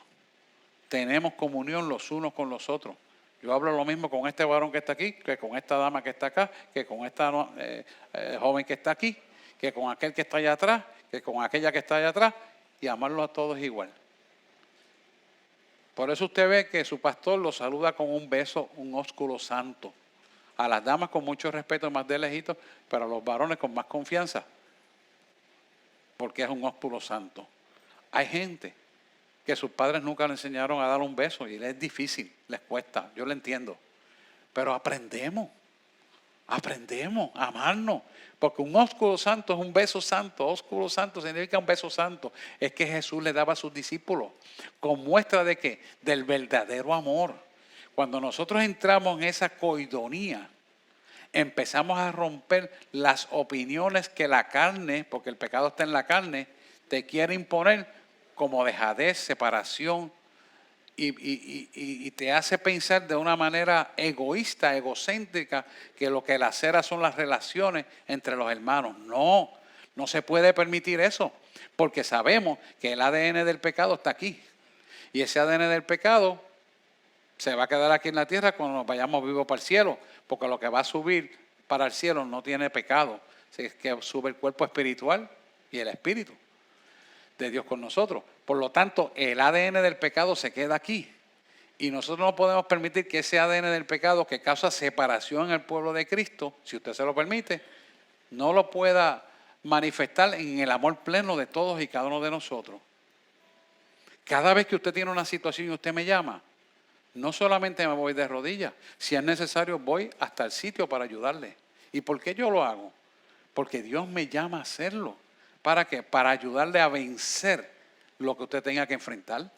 tenemos comunión los unos con los otros. Yo hablo lo mismo con este varón que está aquí, que con esta dama que está acá, que con esta joven que está aquí, que con aquel que está allá atrás, que con aquella que está allá atrás, y amarlos a todos igual. Por eso usted ve que su pastor lo saluda con un beso, un ósculo santo. A las damas con mucho respeto, más de lejitos, pero a los varones con más confianza, porque es un ósculo santo. Hay gente que sus padres nunca le enseñaron a dar un beso y les es difícil, les cuesta, yo lo entiendo. Pero aprendemos a amarnos, porque un ósculo santo es un beso santo. Ósculo santo significa un beso santo. Es que Jesús le daba a sus discípulos con muestra de ¿qué? Del verdadero amor. Cuando nosotros entramos en esa coidonía, empezamos a romper las opiniones que la carne, porque el pecado está en la carne, te quiere imponer como dejadez, separación, y te hace pensar de una manera egoísta, egocéntrica, que lo que lacera son las relaciones entre los hermanos. No, no se puede permitir eso, porque sabemos que el ADN del pecado está aquí. Y ese ADN del pecado se va a quedar aquí en la tierra cuando nos vayamos vivos para el cielo, porque lo que va a subir para el cielo no tiene pecado. Es que sube el cuerpo espiritual y el espíritu de Dios con nosotros. Por lo tanto, el ADN del pecado se queda aquí. Y nosotros no podemos permitir que ese ADN del pecado que causa separación en el pueblo de Cristo, si usted se lo permite, no lo pueda manifestar en el amor pleno de todos y cada uno de nosotros. Cada vez que usted tiene una situación y usted me llama, no solamente me voy de rodillas, si es necesario voy hasta el sitio para ayudarle. ¿Y por qué yo lo hago? Porque Dios me llama a hacerlo. ¿Para qué? Para ayudarle a vencer lo que usted tenga que enfrentar.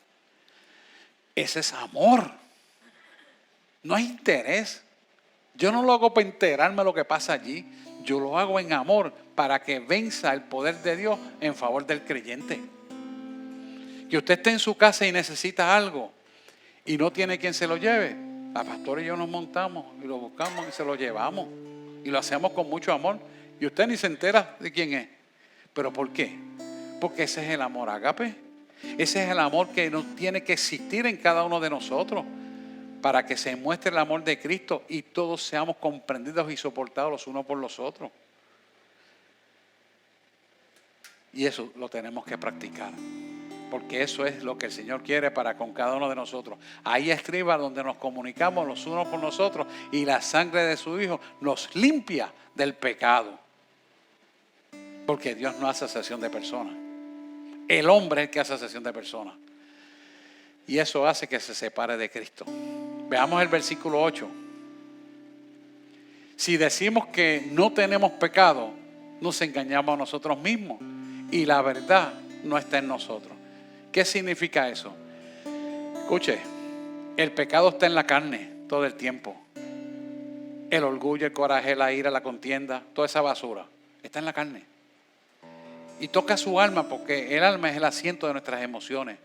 Ese es amor. No hay interés. Yo no lo hago para enterarme de lo que pasa allí. Yo lo hago en amor para que venza el poder de Dios en favor del creyente. Que usted esté en su casa y necesita algo y no tiene quien se lo lleve. La pastora y yo nos montamos y lo buscamos y se lo llevamos. Y lo hacemos con mucho amor. Y usted ni se entera de quién es. ¿Pero por qué? Porque ese es el amor ágape. Ese es el amor que nos tiene que existir en cada uno de nosotros para que se muestre el amor de Cristo y todos seamos comprendidos y soportados los unos por los otros. Y eso lo tenemos que practicar, porque eso es lo que el Señor quiere para con cada uno de nosotros. Ahí escriba donde nos comunicamos los unos con los otros y la sangre de su Hijo nos limpia del pecado. Porque Dios no hace acepción de personas. El hombre es el que hace acepción de personas. Y eso hace que se separe de Cristo. Veamos el versículo 8. Si decimos que no tenemos pecado, nos engañamos a nosotros mismos. Y la verdad no está en nosotros. ¿Qué significa eso? Escuche, el pecado está en la carne todo el tiempo. El orgullo, el coraje, la ira, la contienda, toda esa basura está en la carne. Y toca su alma, porque el alma es el asiento de nuestras emociones.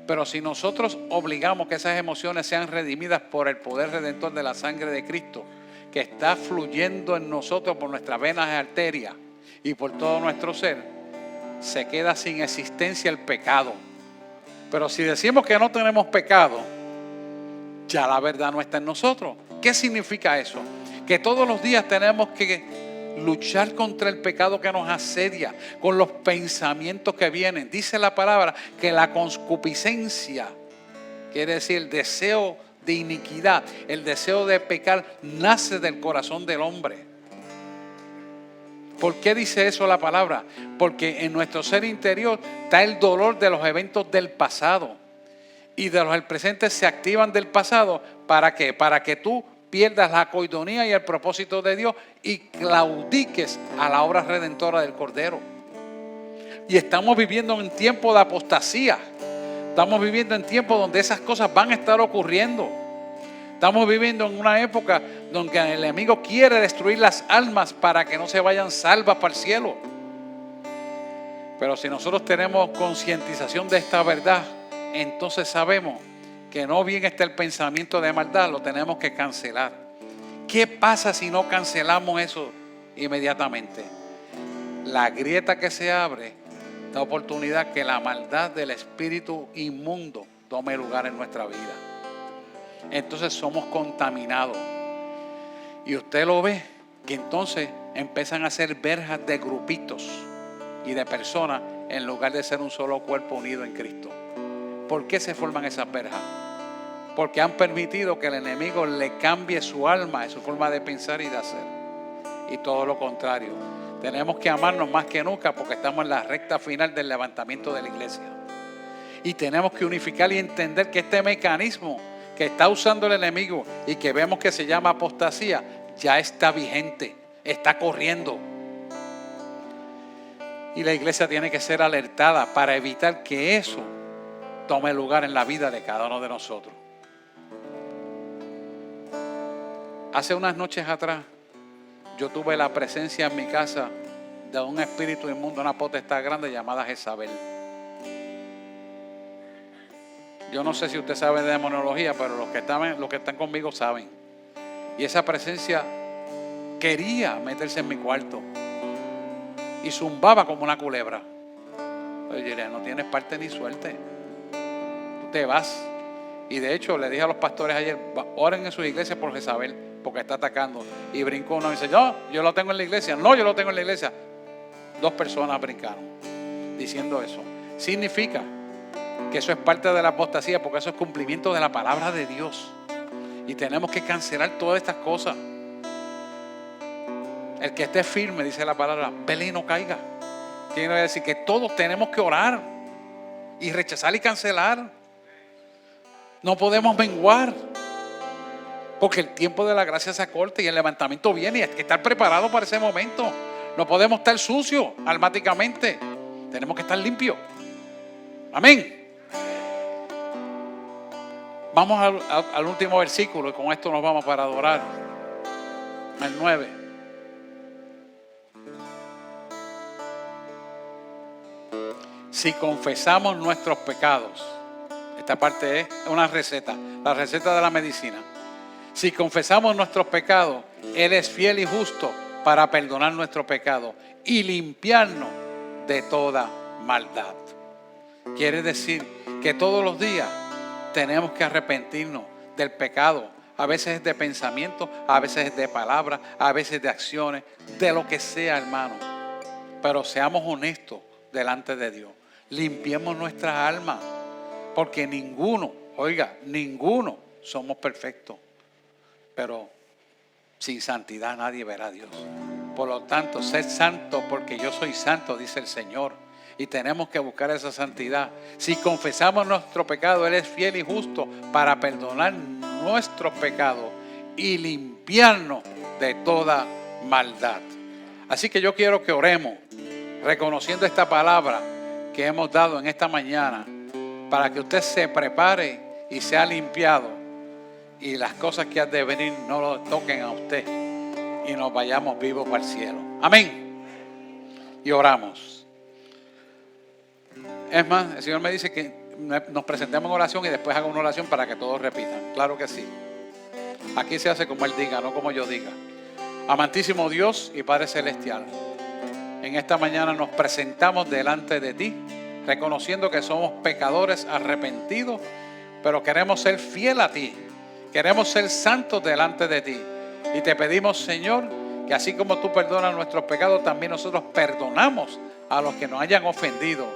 Pero si nosotros obligamos que esas emociones sean redimidas por el poder redentor de la sangre de Cristo, que está fluyendo en nosotros por nuestras venas y arterias y por todo nuestro ser, se queda sin existencia el pecado. Pero si decimos que no tenemos pecado, ya la verdad no está en nosotros. ¿Qué significa eso? Que todos los días tenemos que luchar contra el pecado que nos asedia, con los pensamientos que vienen. Dice la palabra que la concupiscencia, quiere decir el deseo de iniquidad, el deseo de pecar, nace del corazón del hombre. ¿Por qué dice eso la palabra? Porque en nuestro ser interior está el dolor de los eventos del pasado. Y de los del presente se activan del pasado. ¿Para qué? Para que tú pierdas la coidonía y el propósito de Dios y claudiques a la obra redentora del Cordero. Y estamos viviendo en tiempo de apostasía. Estamos viviendo en tiempos donde esas cosas van a estar ocurriendo. Estamos viviendo en una época donde el enemigo quiere destruir las almas para que no se vayan salvas para el cielo. Pero si nosotros tenemos concientización de esta verdad, entonces sabemos que no bien está el pensamiento de maldad, lo tenemos que cancelar. ¿Qué pasa si no cancelamos eso inmediatamente? La grieta que se abre da oportunidad que la maldad del espíritu inmundo tome lugar en nuestra vida. Entonces somos contaminados. Y usted lo ve, que entonces empiezan a ser verjas de grupitos y de personas en lugar de ser un solo cuerpo unido en Cristo. ¿Por qué se forman esas verjas? Porque han permitido que el enemigo le cambie su alma, su forma de pensar y de hacer. Y todo lo contrario. Tenemos que amarnos más que nunca porque estamos en la recta final del levantamiento de la iglesia. Y tenemos que unificar y entender que este mecanismo que está usando el enemigo y que vemos que se llama apostasía, ya está vigente, está corriendo. Y la iglesia tiene que ser alertada para evitar que eso tome lugar en la vida de cada uno de nosotros. Hace unas noches atrás yo tuve la presencia en mi casa de un espíritu inmundo, una potestad grande llamada Jezabel. Yo no sé si usted sabe de demonología, pero los que están conmigo saben. Y esa presencia quería meterse en mi cuarto y zumbaba como una culebra. Yo diría, no tienes parte ni suerte, tú te vas. Y de hecho le dije a los pastores ayer, oren en sus iglesias por Jezabel, porque está atacando. Y brincó uno y dice, no, yo lo tengo en la iglesia. No, yo lo tengo en la iglesia. 2 personas brincaron diciendo eso. Significa que eso es parte de la apostasía, porque eso es cumplimiento de la palabra de Dios. Y tenemos que cancelar todas estas cosas. El que esté firme, dice la palabra, vele y no caiga. Quiere decir que todos tenemos que orar y rechazar y cancelar. No podemos menguar, porque el tiempo de la gracia se acorta y el levantamiento viene y hay que estar preparado para ese momento. No podemos estar sucios almáticamente. Tenemos que estar limpios. Amén. Vamos al último versículo y con esto nos vamos para adorar. El 9. Si confesamos nuestros pecados, esta parte es una receta, la receta de la medicina. Si confesamos nuestros pecados, Él es fiel y justo para perdonar nuestros pecados y limpiarnos de toda maldad. Quiere decir que todos los días tenemos que arrepentirnos del pecado. A veces es de pensamiento, a veces es de palabras, a veces de acciones, de lo que sea, hermano. Pero seamos honestos delante de Dios. Limpiemos nuestras almas, porque ninguno somos perfectos. Pero sin santidad nadie verá a Dios. Por lo tanto, sed santos porque yo soy santo, dice el Señor. Y tenemos que buscar esa santidad. Si confesamos nuestro pecado, Él es fiel y justo para perdonar nuestros pecados y limpiarnos de toda maldad. Así que yo quiero que oremos, reconociendo esta palabra que hemos dado en esta mañana, para que usted se prepare y sea limpiado y las cosas que han de venir no lo toquen a usted y nos vayamos vivos para el cielo. Amén. Y oramos. Es más, el Señor me dice que nos presentemos en oración y después haga una oración para que todos repitan. Claro que sí. Aquí se hace como Él diga, no como yo diga. Amantísimo Dios y Padre Celestial, en esta mañana nos presentamos delante de ti, reconociendo que somos pecadores arrepentidos, pero queremos ser fiel a ti. Queremos ser santos delante de ti. Y te pedimos, Señor, que así como tú perdonas nuestros pecados, también nosotros perdonamos a los que nos hayan ofendido.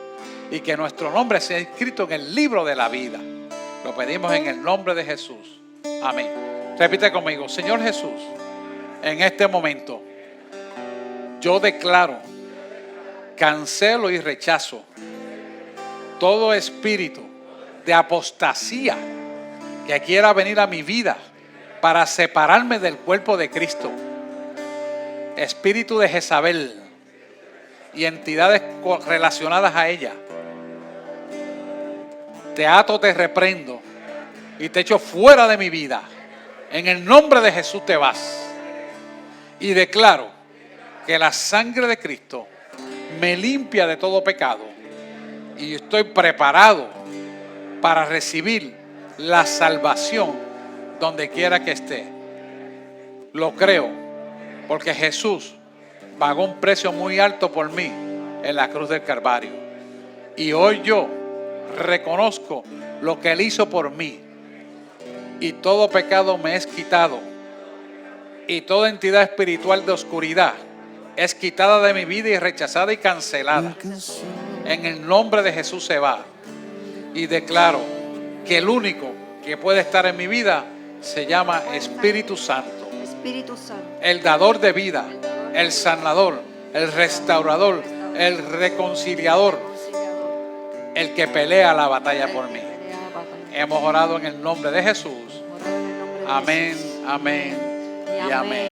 Y que nuestro nombre sea escrito en el libro de la vida. Lo pedimos en el nombre de Jesús. Amén. Repite conmigo. Señor Jesús, en este momento yo declaro, cancelo y rechazo todo espíritu de apostasía que quiera venir a mi vida para separarme del cuerpo de Cristo. Espíritu de Jezabel y entidades relacionadas a ella. Te ato, te reprendo y te echo fuera de mi vida. En el nombre de Jesús te vas. Y declaro que la sangre de Cristo me limpia de todo pecado. Y estoy preparado para recibir la salvación donde quiera que esté. Lo creo porque Jesús pagó un precio muy alto por mí en la cruz del Calvario. Y hoy yo reconozco lo que Él hizo por mí y todo pecado me es quitado y toda entidad espiritual de oscuridad es quitada de mi vida y rechazada y cancelada. En el nombre de Jesús se va y declaro que el único que puede estar en mi vida se llama Espíritu Santo. Espíritu Santo, El dador de vida, el sanador, el restaurador, el reconciliador, el que pelea la batalla por mí. Hemos orado en el nombre de Jesús. Amén, amén y amén.